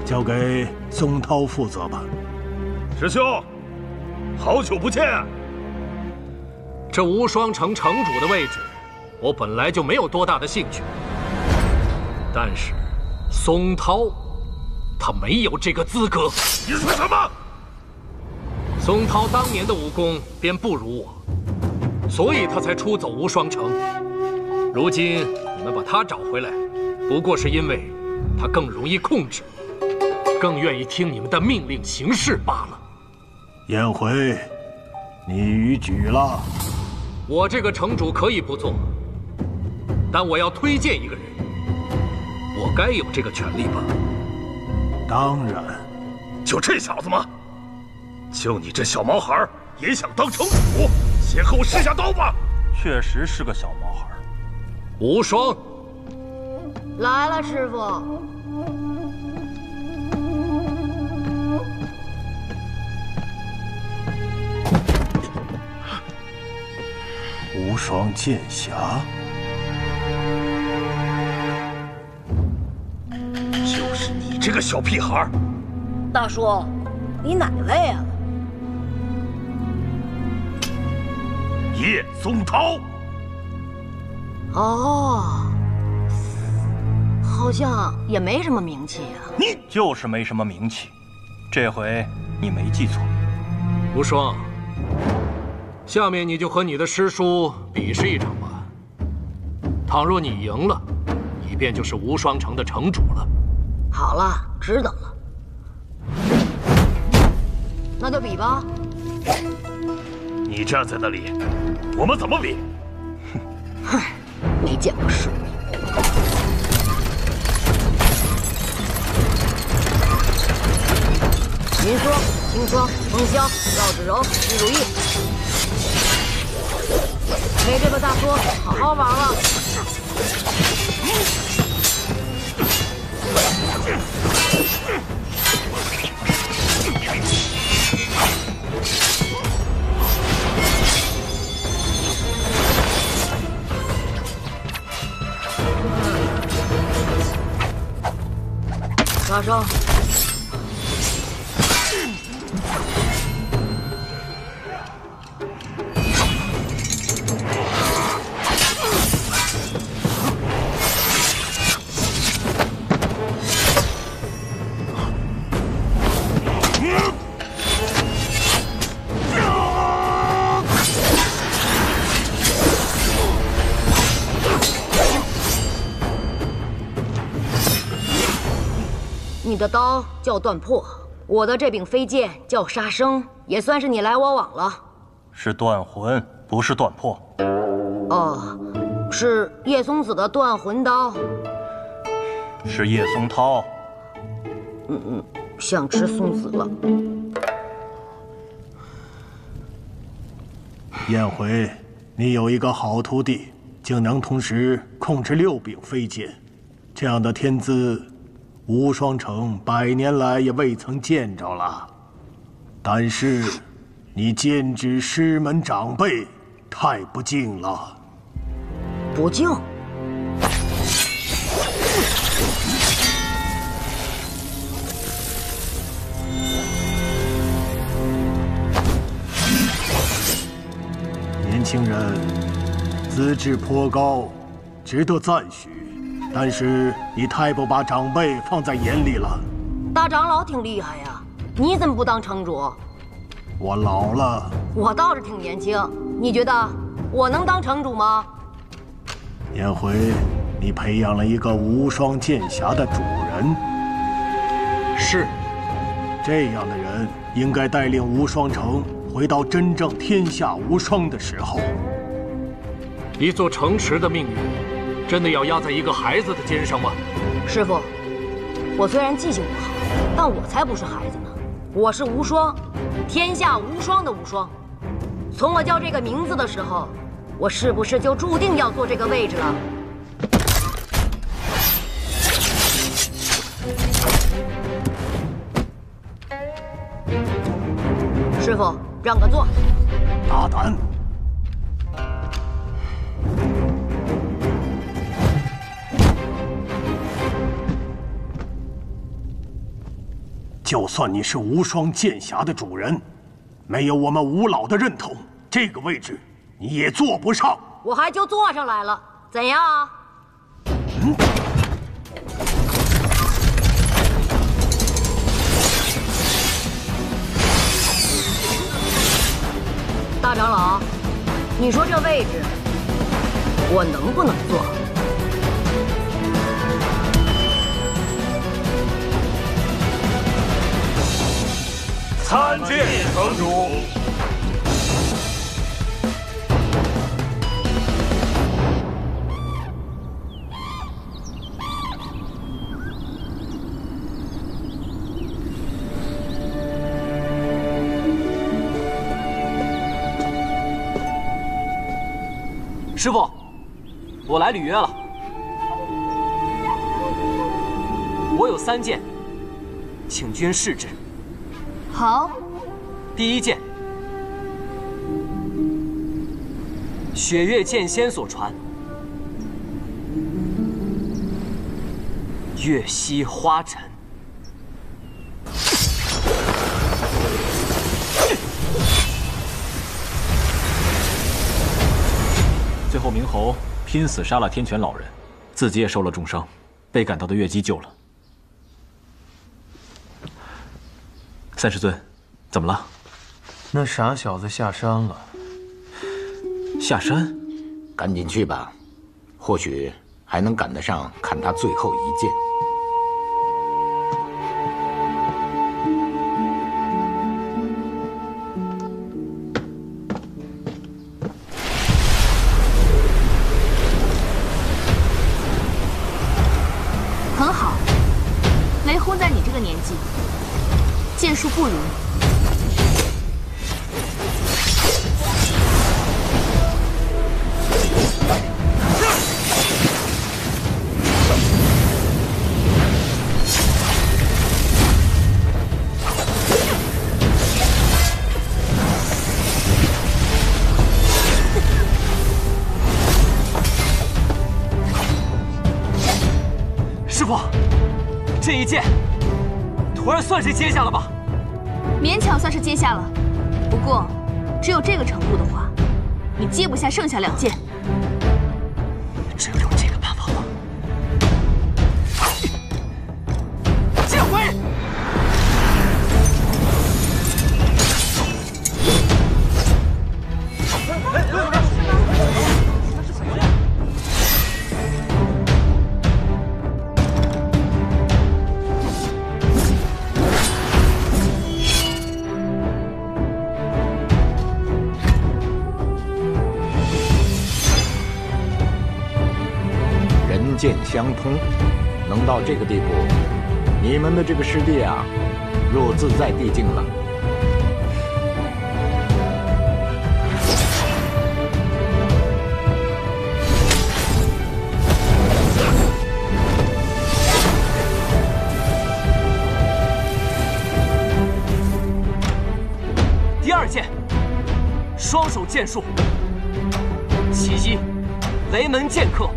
交给松涛负责吧。师兄，好久不见啊！这无双城城主的位置，我本来就没有多大的兴趣。但是，松涛，他没有这个资格。你说什么？松涛当年的武功便不如我，所以他才出走无双城。如今你们把他找回来，不过是因为他更容易控制。更愿意听你们的命令行事罢了。颜回，你逾矩了。我这个城主可以不做，但我要推荐一个人，我该有这个权利吧？当然。就这小子吗？就你这小毛孩也想当城主？先和我试下刀吧。确实是个小毛孩。无双，来了，师傅。无双剑侠，就是你这个小屁孩！大叔，你哪位啊？叶松涛。哦，好像也没什么名气呀。你就是没什么名气，这回你没记错。无双。下面你就和你的师叔比试一场吧。倘若你赢了，你便就是无双城的城主了。好了，知道了。那就比吧。你站在那里，我们怎么比？哼，没见过世面。云霜、清霜、风香、绕指柔、玉如意。陪这个大叔好好玩玩。杀伤。你的刀叫断破，我的这柄飞剑叫杀生，也算是你来我往了。是断魂，不是断破。哦，是叶松子的断魂刀。是叶松涛。想吃松子了。燕回，你有一个好徒弟，竟能同时控制6柄飞剑，这样的天资，无双城100年来也未曾见着了。但是，你剑指师门长辈，太不敬了。不敬？年轻人资质颇高，值得赞许，但是你太不把长辈放在眼里了。大长老挺厉害呀，你怎么不当城主？我老了。我倒是挺年轻，你觉得我能当城主吗？燕回，你培养了一个无双剑侠的主人。是。这样的人应该带领无双城回到真正天下无双的时候。一座城池的命运，真的要压在一个孩子的肩上吗？师傅，我虽然记性不好，但我才不是孩子呢。我是无双，天下无双的无双。从我叫这个名字的时候，我是不是就注定要坐这个位置了？师傅，让个座。大胆！就算你是无双剑侠的主人，没有我们吴老的认同，这个位置你也坐不上。我还就坐上来了，怎样啊？大长老，你说这位置我能不能坐？参见城主。师傅，我来履约了。我有3件，请君试之。好。第一件，雪月剑仙所传，月溪花尘。最后，明侯拼死杀了天泉老人，自己也受了重伤，被赶到的月姬救了。三师尊，怎么了？那傻小子下山了。下山？赶紧去吧，或许还能赶得上看他最后一剑。很好，雷轰在你这个年纪，剑术不如你。师傅，这一剑，徒儿算是接下了吧？勉强算是接下了，不过，只有这个程度的话，你接不下剩下2剑。只有用这个办法了。剑回！相通，能到这个地步，你们的这个师弟啊，若自在地境了。第二剑，双手剑术。其一，雷门剑客，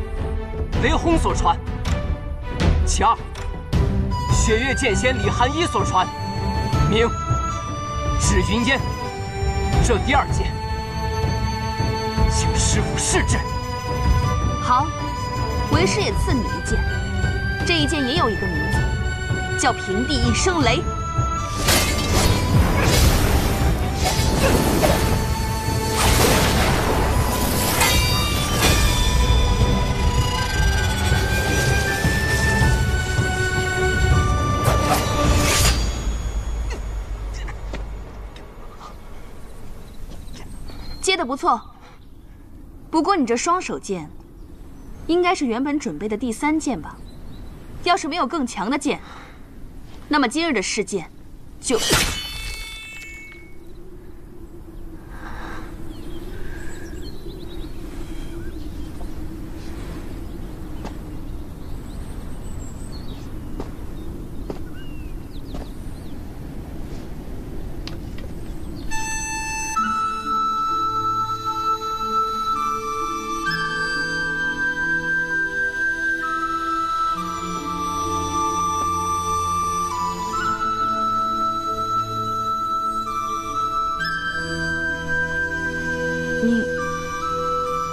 雷轰所传；其二，雪月剑仙李寒一所传，名指云烟。这第二剑，请师傅试之。好，为师也赐你一剑。这一剑也有一个名字，叫平地一声雷。接得不错，不过你这双手剑，应该是原本准备的第3剑吧？要是没有更强的剑，那么今日的事件就……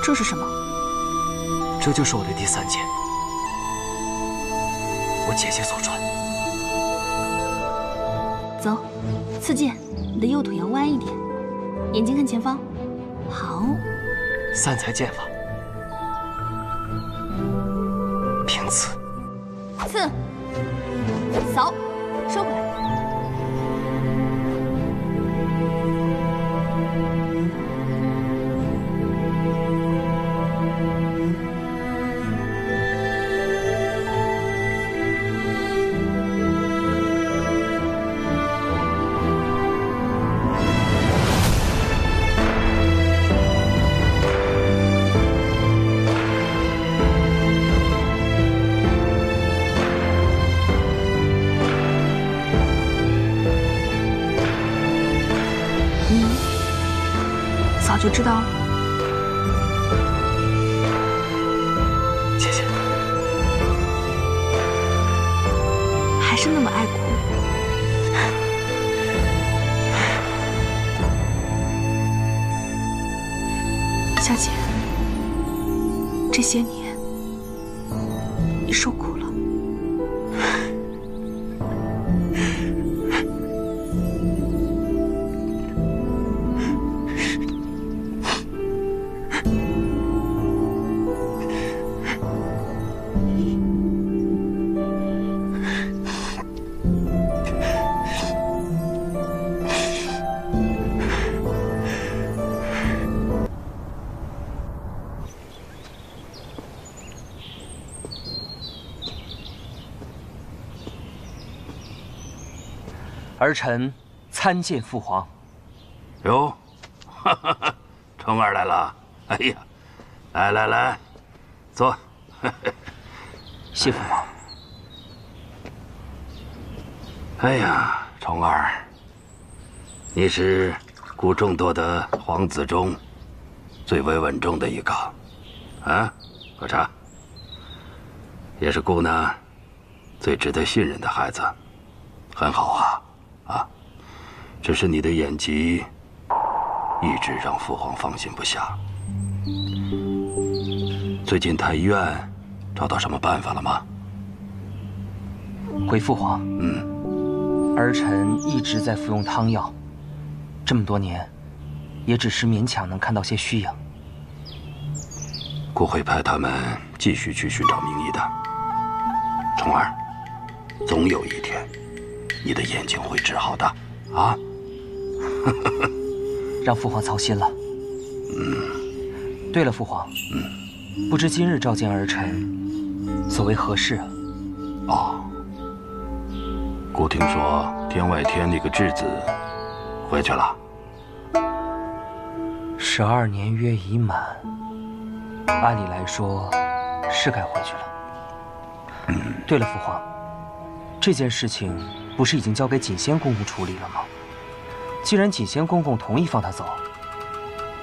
这是什么？这就是我的第3剑，我姐姐所传。走，刺剑，你的右腿要弯一点，眼睛看前方。好。3才剑法，平刺，刺，扫，收回来。早就知道了，谢谢。还是那么爱哭。小姐，这些年你受苦了。儿臣参见父皇。哟，哈哈，虫儿来了！哎呀，来来来，坐。谢父皇。哎呀，虫儿，你是故众多的皇子中最为稳重的一个，啊，喝茶。也是故呢最值得信任的孩子，很好啊。只是你的眼疾一直让父皇放心不下。最近太医院找到什么办法了吗？回父皇，儿臣一直在服用汤药，这么多年，也只是勉强能看到些虚影。故会派他们继续去寻找名医的。虫儿，总有一天，你的眼睛会治好的，啊！让父皇操心了。对了，父皇，不知今日召见儿臣，所谓何事啊？哦，姑听说天外天那个质子回去了。12年约已满，按理来说是该回去了。对了，父皇，这件事情不是已经交给锦仙公公处理了吗？既然锦仙公公同意放他走，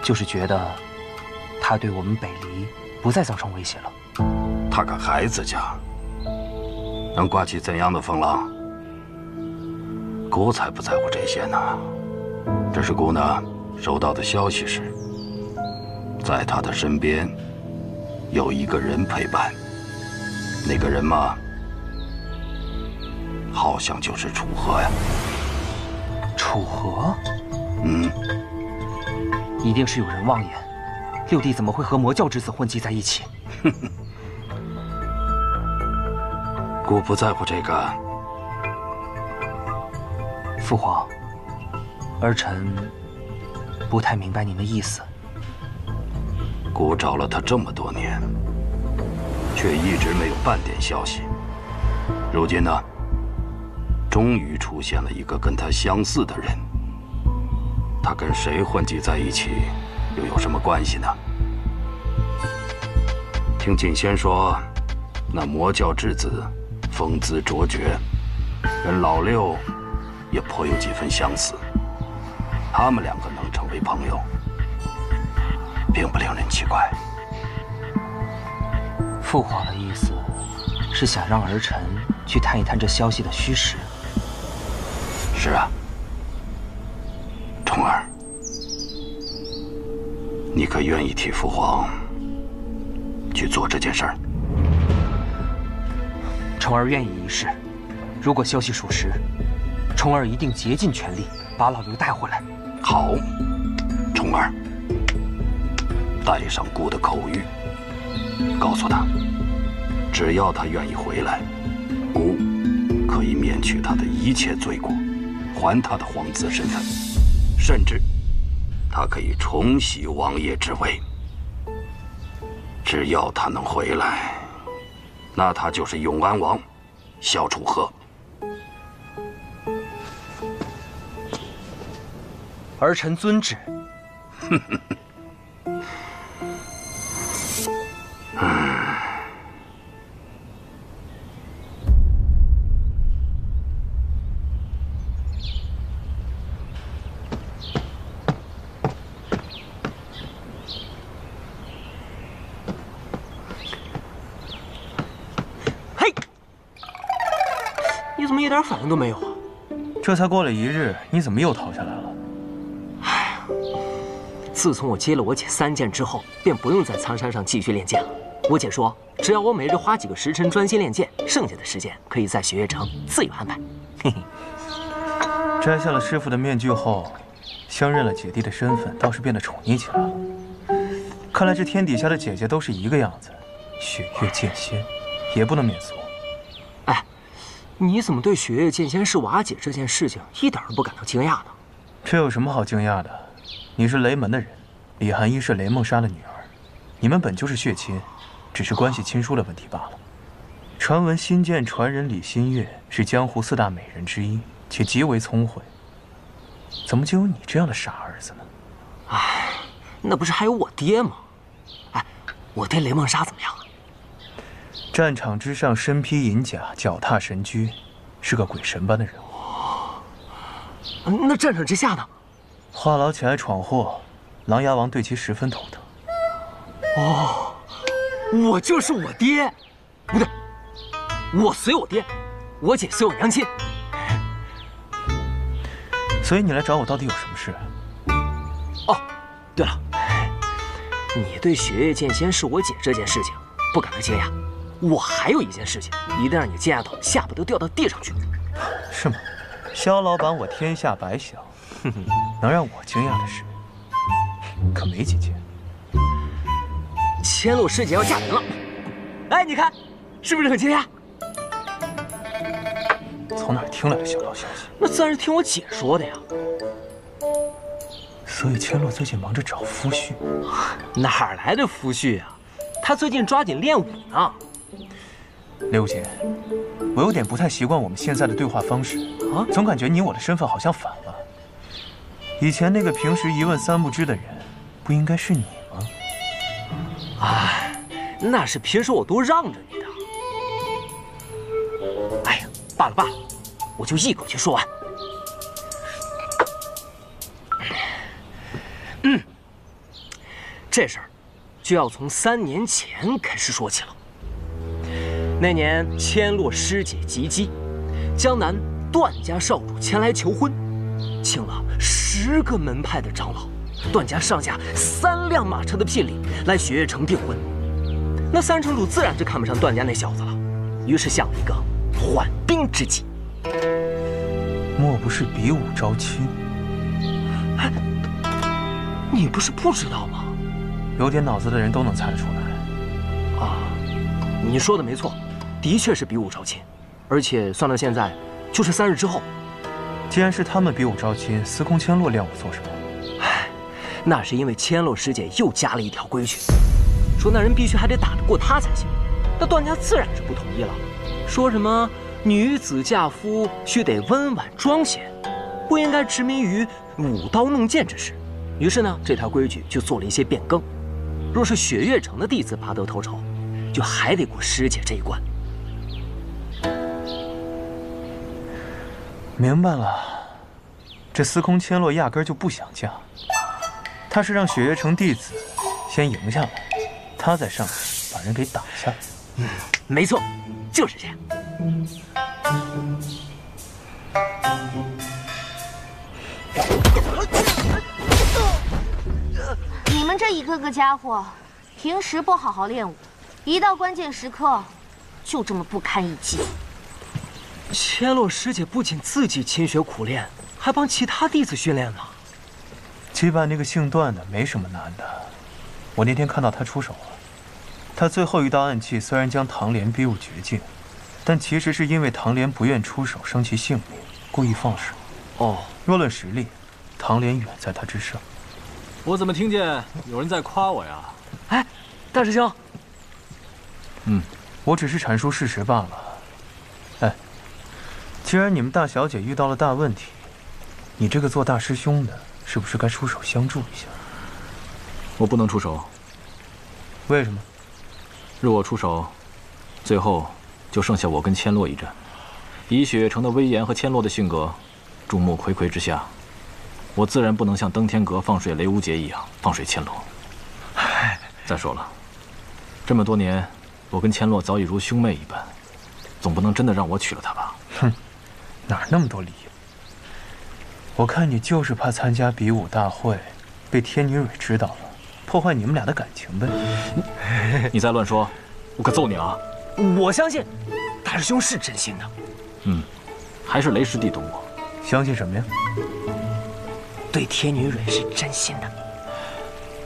就是觉得他对我们北离不再造成威胁了。他个孩子家，能刮起怎样的风浪？姑才不在乎这些呢。只是姑呢，收到的消息是，在他的身边有一个人陪伴。那个人嘛，好像就是楚河呀。楚河？嗯，一定是有人妄言，六弟怎么会和魔教之子混迹在一起？姑不在乎这个。父皇，儿臣不太明白您的意思。姑找了他这么多年，却一直没有半点消息。如今呢，终于出现了一个跟他相似的人。他跟谁混迹在一起，又有什么关系呢？听锦仙说，那魔教质子风姿卓绝，跟老六也颇有几分相似。他们两个能成为朋友，并不令人奇怪。父皇的意思是想让儿臣去探一探这消息的虚实。是啊，虫儿，你可愿意替父皇去做这件事儿？虫儿愿意一试。如果消息属实，虫儿一定竭尽全力把老刘带回来。好，虫儿，带上姑的口谕，告诉他，只要他愿意回来，姑可以免去他的一切罪过，还他的皇子身份，甚至他可以重袭王爷之位。只要他能回来，那他就是永安王萧楚河。儿臣遵旨。嘿，你怎么一点反应都没有啊？这才过了1日，你怎么又逃下来了？自从我接了我姐3剑之后，便不用在苍山上继续练剑了。我姐说，只要我每日花几个时辰专心练剑，剩下的时间可以在雪月城自由安排。嘿嘿。摘下了师傅的面具后，相认了姐弟的身份，倒是变得宠溺起来了。看来这天底下的姐姐都是一个样子，雪月剑仙也不能免俗。哎，你怎么对雪月剑仙是瓦解这件事情一点都不感到惊讶呢？这有什么好惊讶的？你是雷门的人，李寒衣是雷梦莎的女儿，你们本就是血亲，只是关系亲疏的问题罢了。传闻新剑传人李新月是江湖4大美人之一，且极为聪慧，怎么就有你这样的傻儿子呢？哎，那不是还有我爹吗？哎，我爹雷梦莎怎么样啊？战场之上身披银甲，脚踏神驹，是个鬼神般的人物。那战场之下呢？话痨起来闯祸，琅琊王对其十分头疼。哦，我就是我爹，不对，我随我爹，我姐随我娘亲。所以你来找我到底有什么事？哦，对了，你对雪月剑仙是我姐这件事情不感到惊讶，我还有一件事情一定让你惊讶到下巴都掉到地上去。是吗？萧老板，我天下白小，能让我惊讶的事可没几件。千落师姐要嫁人了，哎，你看，是不是很惊讶？从哪儿听来的小道消息？那自然是听我姐说的呀。所以千落最近忙着找夫婿，哪来的夫婿啊？他最近抓紧练武呢。刘姐，我有点不太习惯我们现在的对话方式啊，总感觉你我的身份好像反了。以前那个平时一问三不知的人，不应该是你吗？哎，那是平时我都让着你的。哎呀，罢了罢了，我就一口气说完。这事儿就要从3年前开始说起了。那年千落师姐及笄，江南段家少主前来求婚，请了10个门派的长老，段家上下3辆马车的聘礼来雪月城订婚。那3城主自然是看不上段家那小子了，于是想了一个缓兵之计。莫不是比武招亲？哎，你不是不知道吗？有点脑子的人都能猜得出来。啊，你说的没错，的确是比武招亲，而且算到现在，就是3日之后。既然是他们比武招亲，司空千落亮我做什么？唉，那是因为千落师姐又加了一条规矩，说那人必须还得打得过她才行。那段家自然是不同意了，说什么女子嫁夫须得温婉庄闲，不应该执迷于舞刀弄剑之事。于是呢，这条规矩就做了一些变更。若是雪月城的弟子拔得头筹，就还得过师姐这一关。明白了，这司空千落压根就不想嫁，他是让雪月城弟子先赢下来，他再上去把人给打下。没错，就是这样。你们这一个个家伙，平时不好好练武，一到关键时刻，就这么不堪一击。千落师姐不仅自己勤学苦练，还帮其他弟子训练呢。击败那个姓段的没什么难的，我那天看到他出手了。他最后一道暗器虽然将唐莲逼入绝境，但其实是因为唐莲不愿出手生其性命，故意放手。哦，若论实力，唐莲远在他之上。我怎么听见有人在夸我呀？哎，大师兄。我只是阐述事实罢了。哎，既然你们大小姐遇到了大问题，你这个做大师兄的，是不是该出手相助一下？我不能出手。为什么？若我出手，最后就剩下我跟千落一战。以雪月城的威严和千落的性格，众目睽睽之下，我自然不能像登天阁放水雷无节一样放水千落。再说了，这么多年，我跟千落早已如兄妹一般，总不能真的让我娶了她吧？哼，哪那么多理由？我看你就是怕参加比武大会，被天女蕊知道了，破坏你们俩的感情呗。你再乱说，我可揍你啊！我相信大师兄是真心的。还是雷师弟懂我。相信什么呀？对天女蕊是真心的。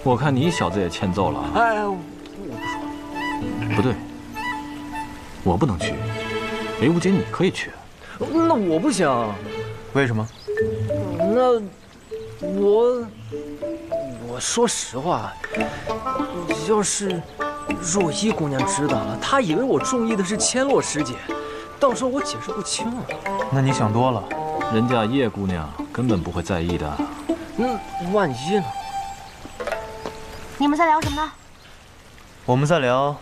我看你小子也欠揍了。哎，我不说。不对，我不能去，雷无节你可以去。那我不行。为什么？那我说实话，要是若依姑娘知道了，她以为我中意的是千落师姐，到时候我解释不清了。那你想多了，人家叶姑娘根本不会在意的。万一呢？你们在聊什么呢？我们在聊，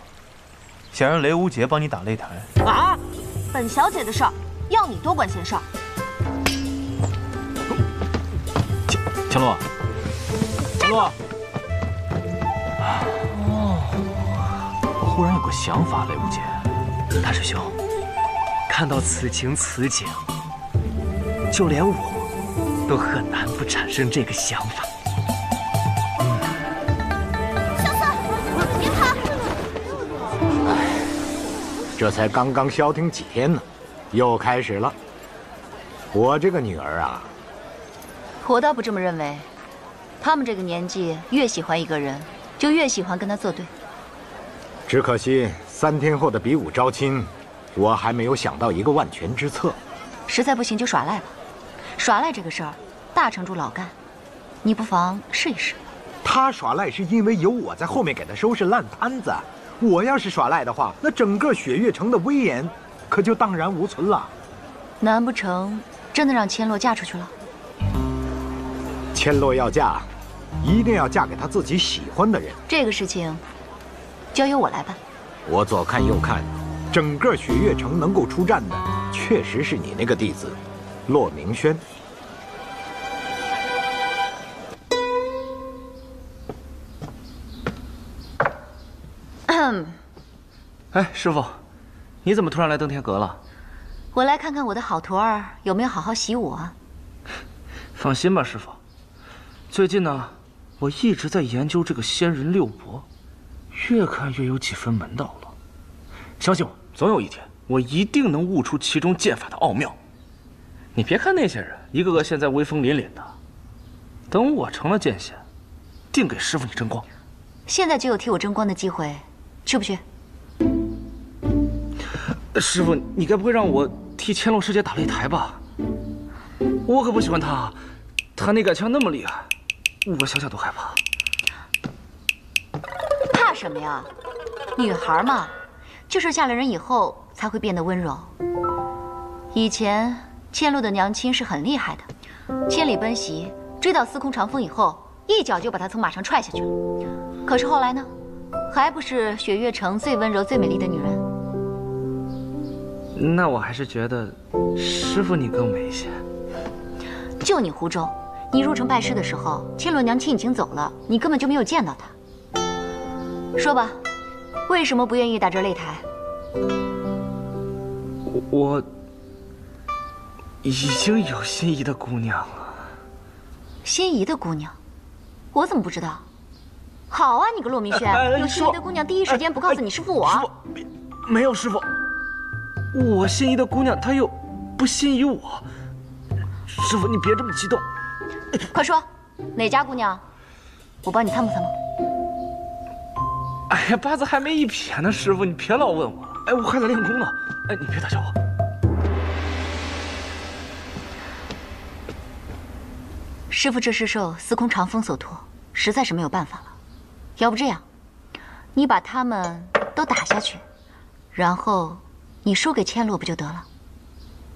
想让雷无节帮你打擂台。啊！本小姐的事儿，要你多管闲事儿。千落，千落。我忽然有个想法，雷无节。大师兄，看到此情此景，就连我都很难不产生这个想法。这才刚刚消停几天呢，又开始了。我这个女儿啊，我倒不这么认为。他们这个年纪，越喜欢一个人，就越喜欢跟他作对。只可惜3天后的比武招亲，我还没有想到一个万全之策。实在不行就耍赖吧。耍赖这个事儿，大城主老干，你不妨试一试。他耍赖是因为有我在后面给他收拾烂摊子，我要是耍赖的话，那整个雪月城的威严可就荡然无存了。难不成真的让千洛嫁出去了？千洛要嫁，一定要嫁给她自己喜欢的人。这个事情交由我来办。我左看右看，整个雪月城能够出战的，确实是你那个弟子，骆明轩。哎，师傅，你怎么突然来登天阁了？我来看看我的好徒儿有没有好好习武啊。放心吧，师傅。最近呢，我一直在研究这个仙人六伯，越看越有几分门道了。相信我，总有一天，我一定能悟出其中剑法的奥妙。你别看那些人一个个现在威风凛凛的，等我成了剑仙，定给师傅你争光。现在就有替我争光的机会，去不去？师傅，你该不会让我替千洛师姐打擂台吧？我可不喜欢她，她那杆枪那么厉害，我想想都害怕。怕什么呀？女孩嘛，就是嫁了人以后才会变得温柔。以前千洛的娘亲是很厉害的，千里奔袭，追到司空长风以后，一脚就把她从马上踹下去了。可是后来呢，还不是雪月城最温柔、最美丽的女人？那我还是觉得师傅你更美一些。就你胡诌！你入城拜师的时候，千洛娘亲已经走了，你根本就没有见到她。说吧，为什么不愿意打这擂台？我已经有心仪的姑娘了。心仪的姑娘？我怎么不知道？好啊，你个骆明轩，有心仪的姑娘第一时间不告诉你师傅我？师傅，没有师傅。我心仪的姑娘，她又不心仪我。师傅，你别这么激动。快说，哪家姑娘？我帮你参谋参谋。哎呀，八字还没一撇呢，师傅，你别老问我了。哎，我还在练功呢。哎，你别打搅我。师傅这是受司空长风所托，实在是没有办法了。要不这样，你把他们都打下去，然后你输给千洛不就得了？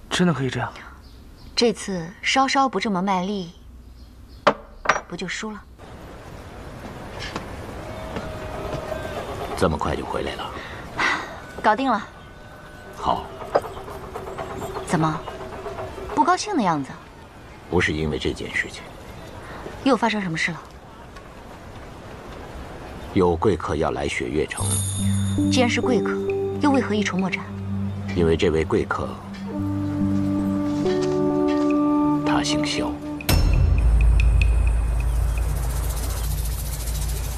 真的可以这样？这次稍稍不这么卖力，不就输了？这么快就回来了？搞定了。好。怎么，不高兴的样子？不是因为这件事情。又发生什么事了？有贵客要来雪月城。既然是贵客，又为何一筹莫展？因为这位贵客，他姓萧。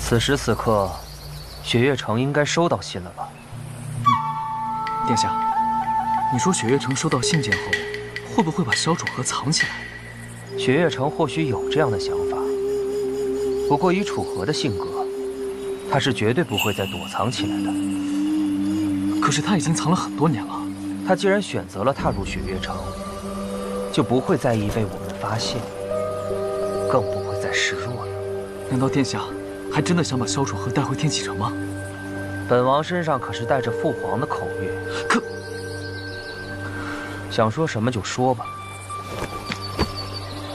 此时此刻，雪月城应该收到信了吧？殿下，你说雪月城收到信件后，会不会把萧楚河藏起来？雪月城或许有这样的想法，不过以楚河的性格，他是绝对不会再躲藏起来的。可是他已经藏了很多年了。他既然选择了踏入雪月城，就不会在意被我们发现，更不会再示弱了。难道殿下还真的想把萧楚河带回天启城吗？本王身上可是带着父皇的口谕。可想说什么就说吧。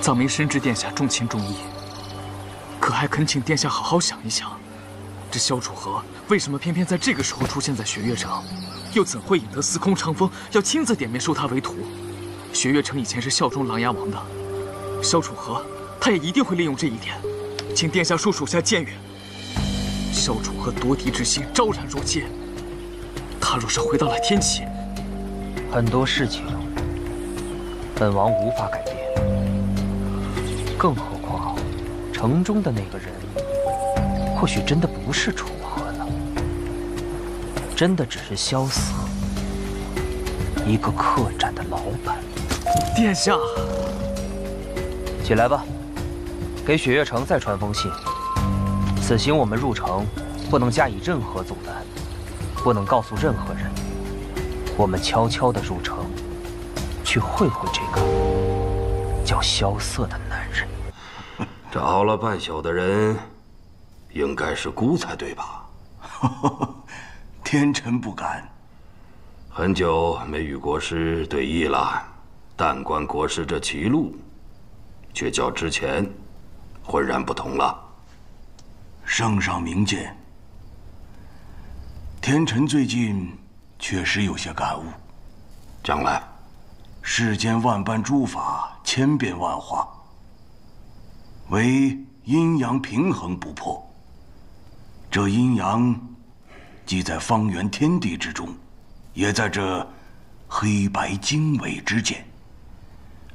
藏民深知殿下重情重义，可还恳请殿下好好想一想，这萧楚河为什么偏偏在这个时候出现在雪月城？又怎会引得司空长风要亲自点名收他为徒？雪月城以前是效忠琅琊王的，萧楚河他也一定会利用这一点，请殿下恕属下谏言。萧楚河夺嫡之心昭然若揭，他若是回到了天启，很多事情本王无法改变，更何况城中的那个人，或许真的不是楚河呢，真的只是萧瑟，一个客栈的老板。殿下，起来吧，给雪月城再传封信。此行我们入城，不能加以任何阻拦，不能告诉任何人。我们悄悄地入城，去会会这个叫萧瑟的男人。找了半宿的人，应该是孤才对吧？天臣不敢。很久没与国师对弈了，但观国师这棋路，却较之前浑然不同了。圣上明鉴。天臣最近确实有些感悟。将来，世间万般诸法，千变万化，唯阴阳平衡不破。这阴阳，既在方圆天地之中，也在这黑白经纬之间。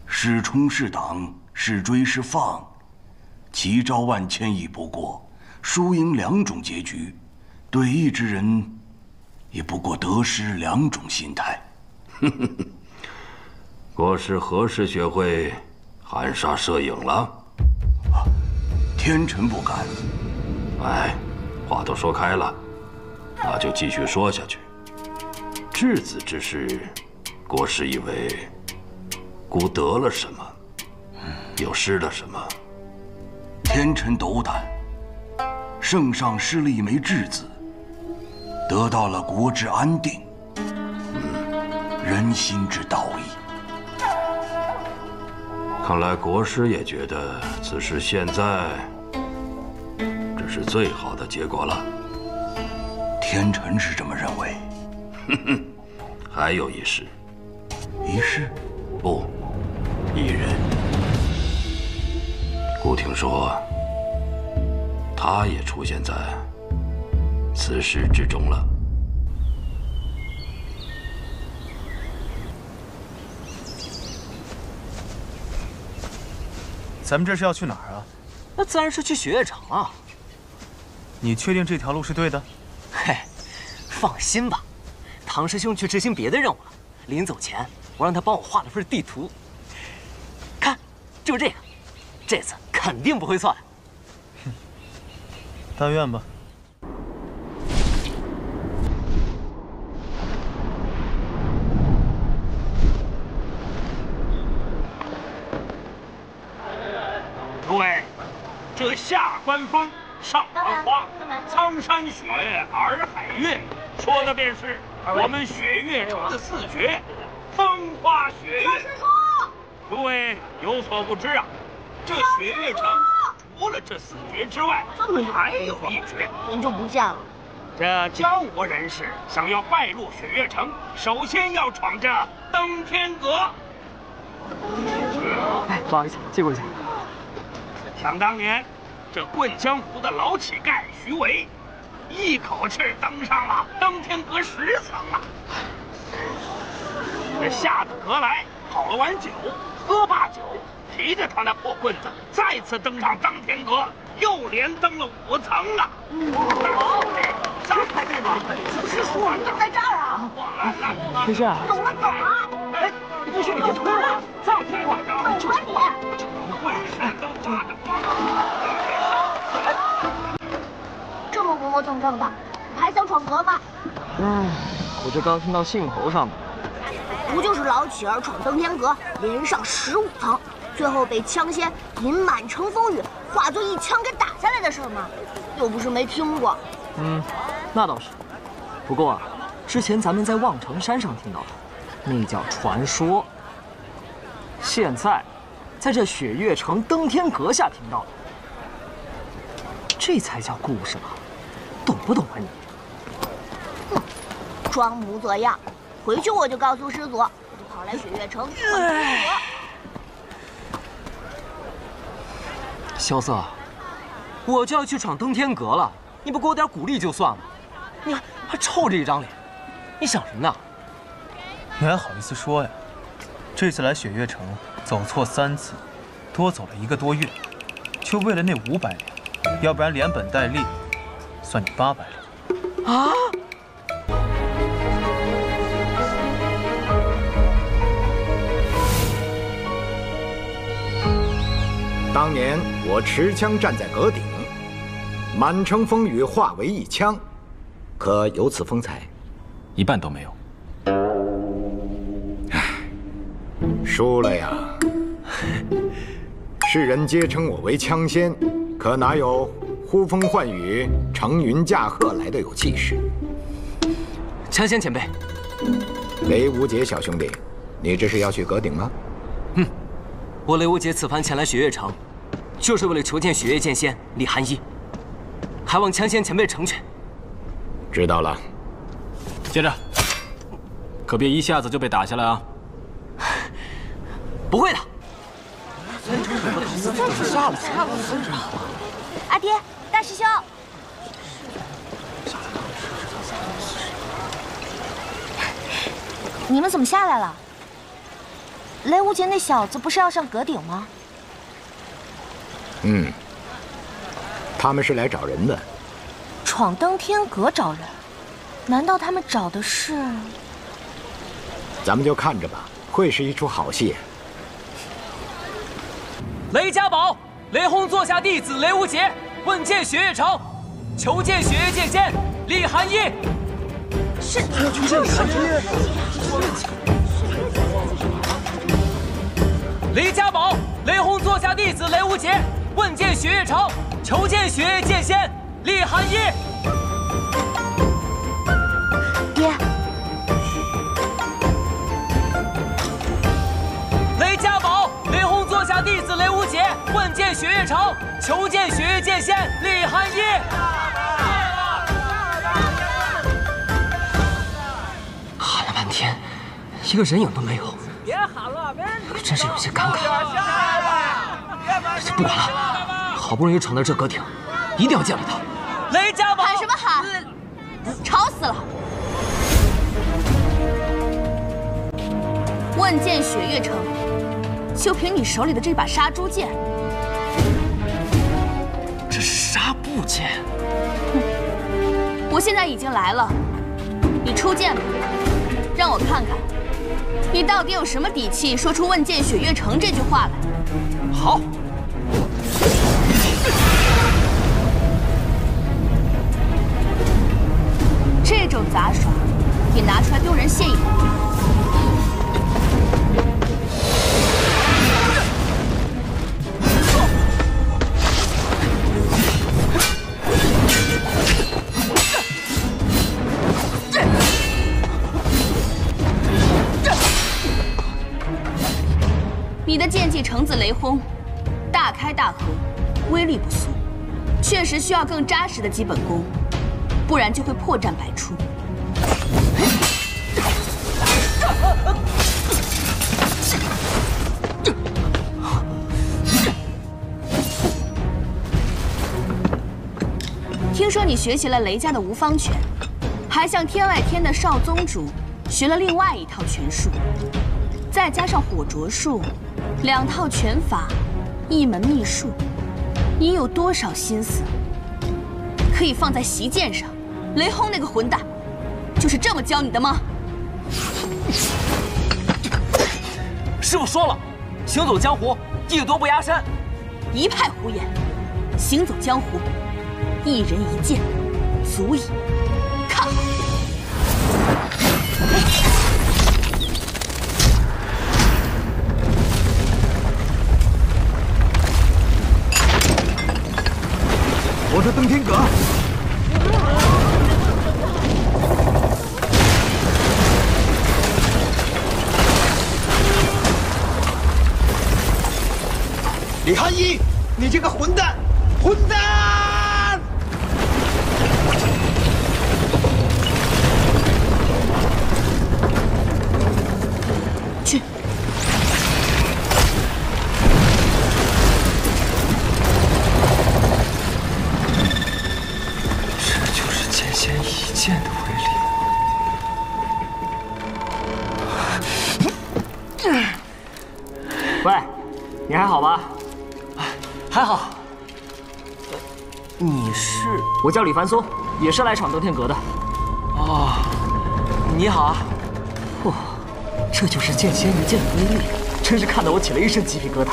是冲是挡，是追是放，奇招万千亦不过，输赢两种结局。对弈之人，也不过得失两种心态。国师何时学会含沙射影了？天臣不敢。哎，话都说开了，那就继续说下去。质子之事，国师以为孤得了什么，又失了什么？天臣斗胆，圣上失了一枚质子，得到了国之安定。人心之道义。看来国师也觉得此事现在这是最好的结果了。天臣是这么认为。哼哼，还有一事。一事？不，一人。孤听说，他也出现在此事之中了。咱们这是要去哪儿啊？那自然是去雪月城啊。你确定这条路是对的？嘿，放心吧，唐师兄去执行别的任务了。临走前，我让他帮我画了份地图。看，就这个，这次肯定不会错的。哼，但愿吧。诸位，这下官风，上官花，苍山雪，洱海月，说的便是我们雪月城的四绝，风花雪月。诸位有所不知啊，这雪月城除了这四绝之外，还有一绝，您就不见了。这江湖人士想要拜入雪月城，首先要闯这登天阁。哎，不好意思，借过一下。想当年，这混江湖的老乞丐徐维，一口气登上了登天阁10层啊！这下得阁来，讨了碗酒，喝罢酒，提着他那破棍子，再次登上登天阁，又连登了5层啊！上来这个，师叔就在这儿啊！没事。走了走了，哎，不许你出来！再听我的，就出来！这么磨磨蹭蹭的，还想闯阁吗？我这刚听到兴头上的。不就是老乞儿闯登天阁，连上15层，最后被枪仙引满城风雨化作一枪给打下来的事吗？又不是没听过。那倒是。不过啊，之前咱们在望城山上听到的，那叫传说。现在，在这雪月城登天阁下听到的，这才叫故事吧？懂不懂啊你？哼，装模作样。回去我就告诉师祖，我就跑来雪月城闯登天阁。萧瑟，我就要去闯登天阁了，你不给我点鼓励就算了，你还臭着一张脸，你想什么呢？你还好意思说呀？这次来雪月城走错3次，多走了1个多月，就为了那500两，要不然连本带利，算你800两。啊！当年我持枪站在阁顶，满城风雨化为一枪，可有此风采？一半都没有。唉，输了呀！世人皆称我为枪仙，可哪有呼风唤雨、乘云驾鹤来的有气势？枪仙前辈，雷无节小兄弟，你这是要去阁顶吗？我雷无节此番前来雪月城，就是为了求见雪月剑仙李寒一，还望枪仙前辈成全。知道了。接着，可别一下子就被打下来啊！不会的。阿爹，大师兄。你们怎么下来了？雷无节那小子不是要上阁顶吗？他们是来找人的。闯登天阁找人？难道他们找的是？咱们就看着吧，会是一出好戏。雷家宝，雷轰座下弟子雷无节，问见雪月城，求见雪月剑仙李寒一。是。雷家宝，雷轰座下弟子雷无节，问见雪月城，求见雪月剑仙李寒一。爹。雷家宝，雷轰座下弟子雷无节，问见雪月城，求见雪月剑仙李寒一。喊了半天，一个人影都没有。别喊了，可真是有些尴尬。不管了，好不容易闯到这阁顶，一定要见了他。雷家宝，喊什么喊？吵死了！问剑雪月城，就凭你手里的这把杀猪剑，这是纱布剑。我现在已经来了，你出剑吧，让我看看。你到底有什么底气说出“问剑雪月城”这句话来？好。这种杂耍也拿出来丢人现眼。你的剑技橙子雷轰，大开大合，威力不俗，确实需要更扎实的基本功，不然就会破绽百出。听说你学习了雷家的无方拳，还向天外天的少宗主学了另外一套拳术，再加上火灼术，2套拳法，1门秘术，你有多少心思可以放在席剑上？雷轰那个混蛋，就是这么教你的吗？师傅说了，行走江湖，艺多不压身。一派胡言！行走江湖，一人一剑，足矣。看好！我的登天阁。李寒一，你这个混蛋！混蛋！去。这就是剑仙一剑的威力。喂，你还好吧？还好。你是？我叫李凡松，也是来闯登天阁的。哦，你好啊。嚯，这就是剑仙一剑的威力，真是看得我起了一身鸡皮疙瘩，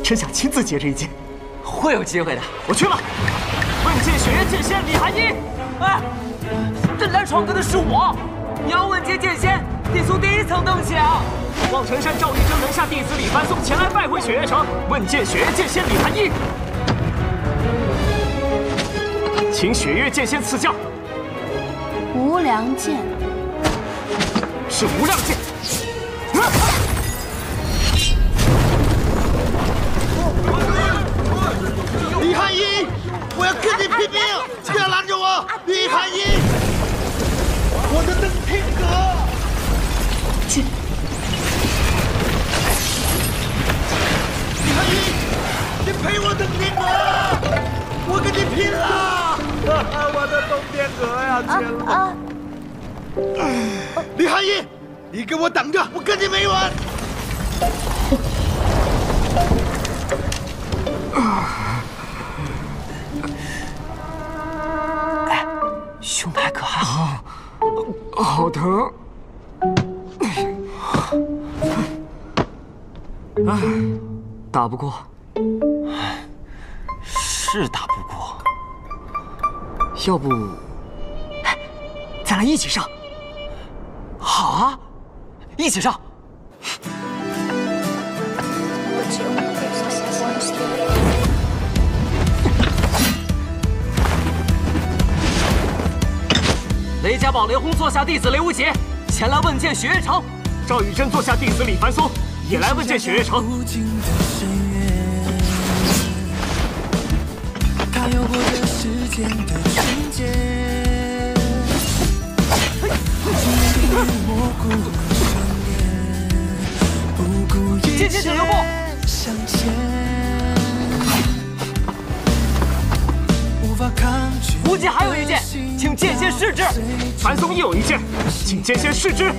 真想亲自接这一剑。会有机会的，我去了。问剑雪月剑仙李寒一，哎，这来闯阁的是我，你要问剑剑仙，得从第1层登起啊。望尘山赵玉珍门下弟子李凡松前来拜会雪月城，问剑雪月剑仙李寒一，请雪月剑仙赐教。无量剑，是无量剑。李汉一，我要跟你拼命！不要拦着我，李汉一，我的登天阁。去。李汉一，你陪我登天阁，我跟你拼了！我的登天阁呀，天了！李汉一，你给我等着，我跟你没完！哎，胸太可还好，好疼。哎，打不过，是打不过。要不，哎，咱俩一起上。好啊，一起上。雷家堡雷轰座下弟子雷无极前来问剑雪月城，赵玉珍座下弟子李凡松也来问剑雪月城。他有过这世间的情节，剑剑九流步。无极还有一剑，请剑仙试之。樊松亦有一剑，请剑仙试之。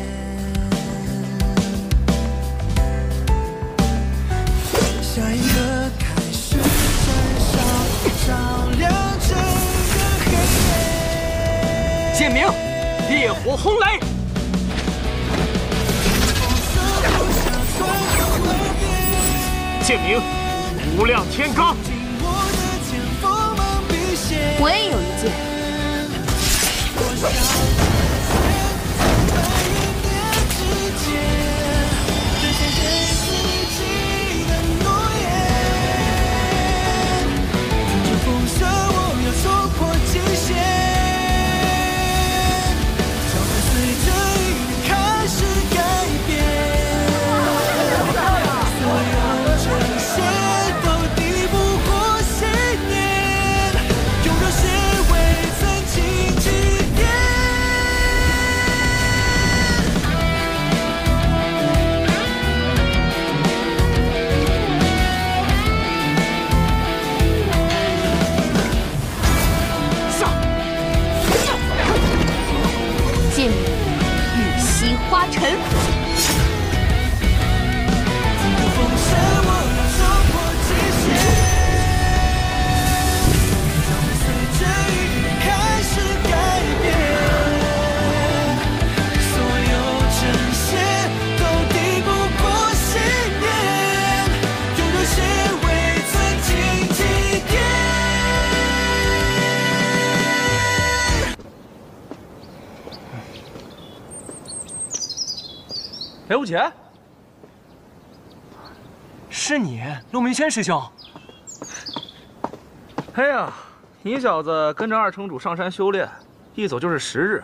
下一个开始燃烧，照亮整个黑夜。剑名：烈火轰雷。剑名：无量天罡。我也有一件。雷无极，是你，陆明轩师兄。哎呀，你小子跟着二城主上山修炼，一走就是10日，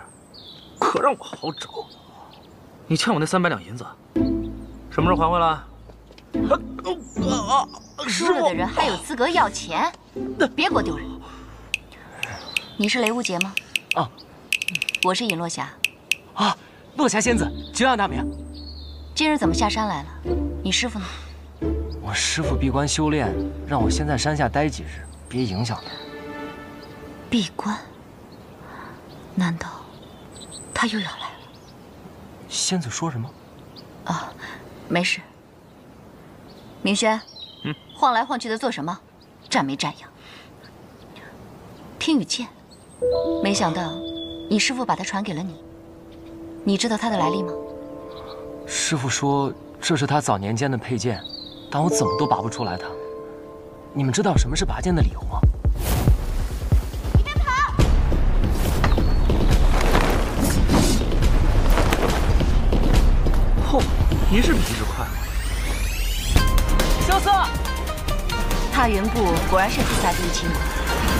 可让我好找。你欠我那300两银子，什么时候还回来？输了的人还有资格要钱？别给我丢人！你是雷无极吗？啊，我是尹落霞。啊，落霞仙子，久仰大名。今日怎么下山来了？你师父呢？我师父闭关修炼，让我先在山下待几日，别影响他。闭关？难道他又要来了？仙子说什么？啊，没事。明轩，晃来晃去的做什么？站没站样？听雨剑，没想到你师父把他传给了你。你知道他的来历吗？师父说这是他早年间的佩剑，但我怎么都拔不出来它。你们知道什么是拔剑的理由吗？你别跑！嚯，你是比一直快。萧瑟，踏云步果然是天下第一轻功，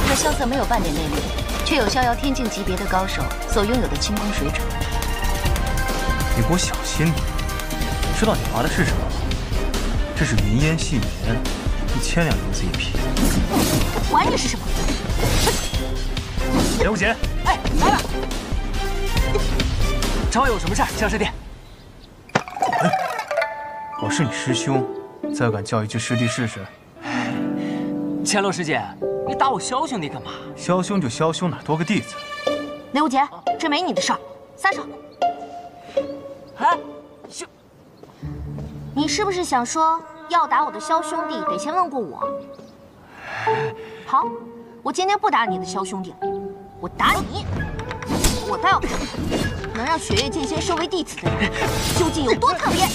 这萧瑟没有半点内力，却有逍遥天境级别的高手所拥有的轻功水准。你给我小心点！知道你划的是什么吗？这是云烟细棉，1000两银子一匹。管你是什么！刘杰，哎，来了！找我有什么事儿？江师弟。哎，我是你师兄，再敢叫一句师弟试试？千洛师姐，你打我萧兄弟干嘛？萧兄就萧兄，哪多个弟子？雷无杰，这没你的事儿，撒手！哎，你是不是想说要打我的萧兄弟，得先问过我？好，我今天不打你的萧兄弟了，我打你！我倒要看，能让雪月剑仙收为弟子的人究竟有多讨厌！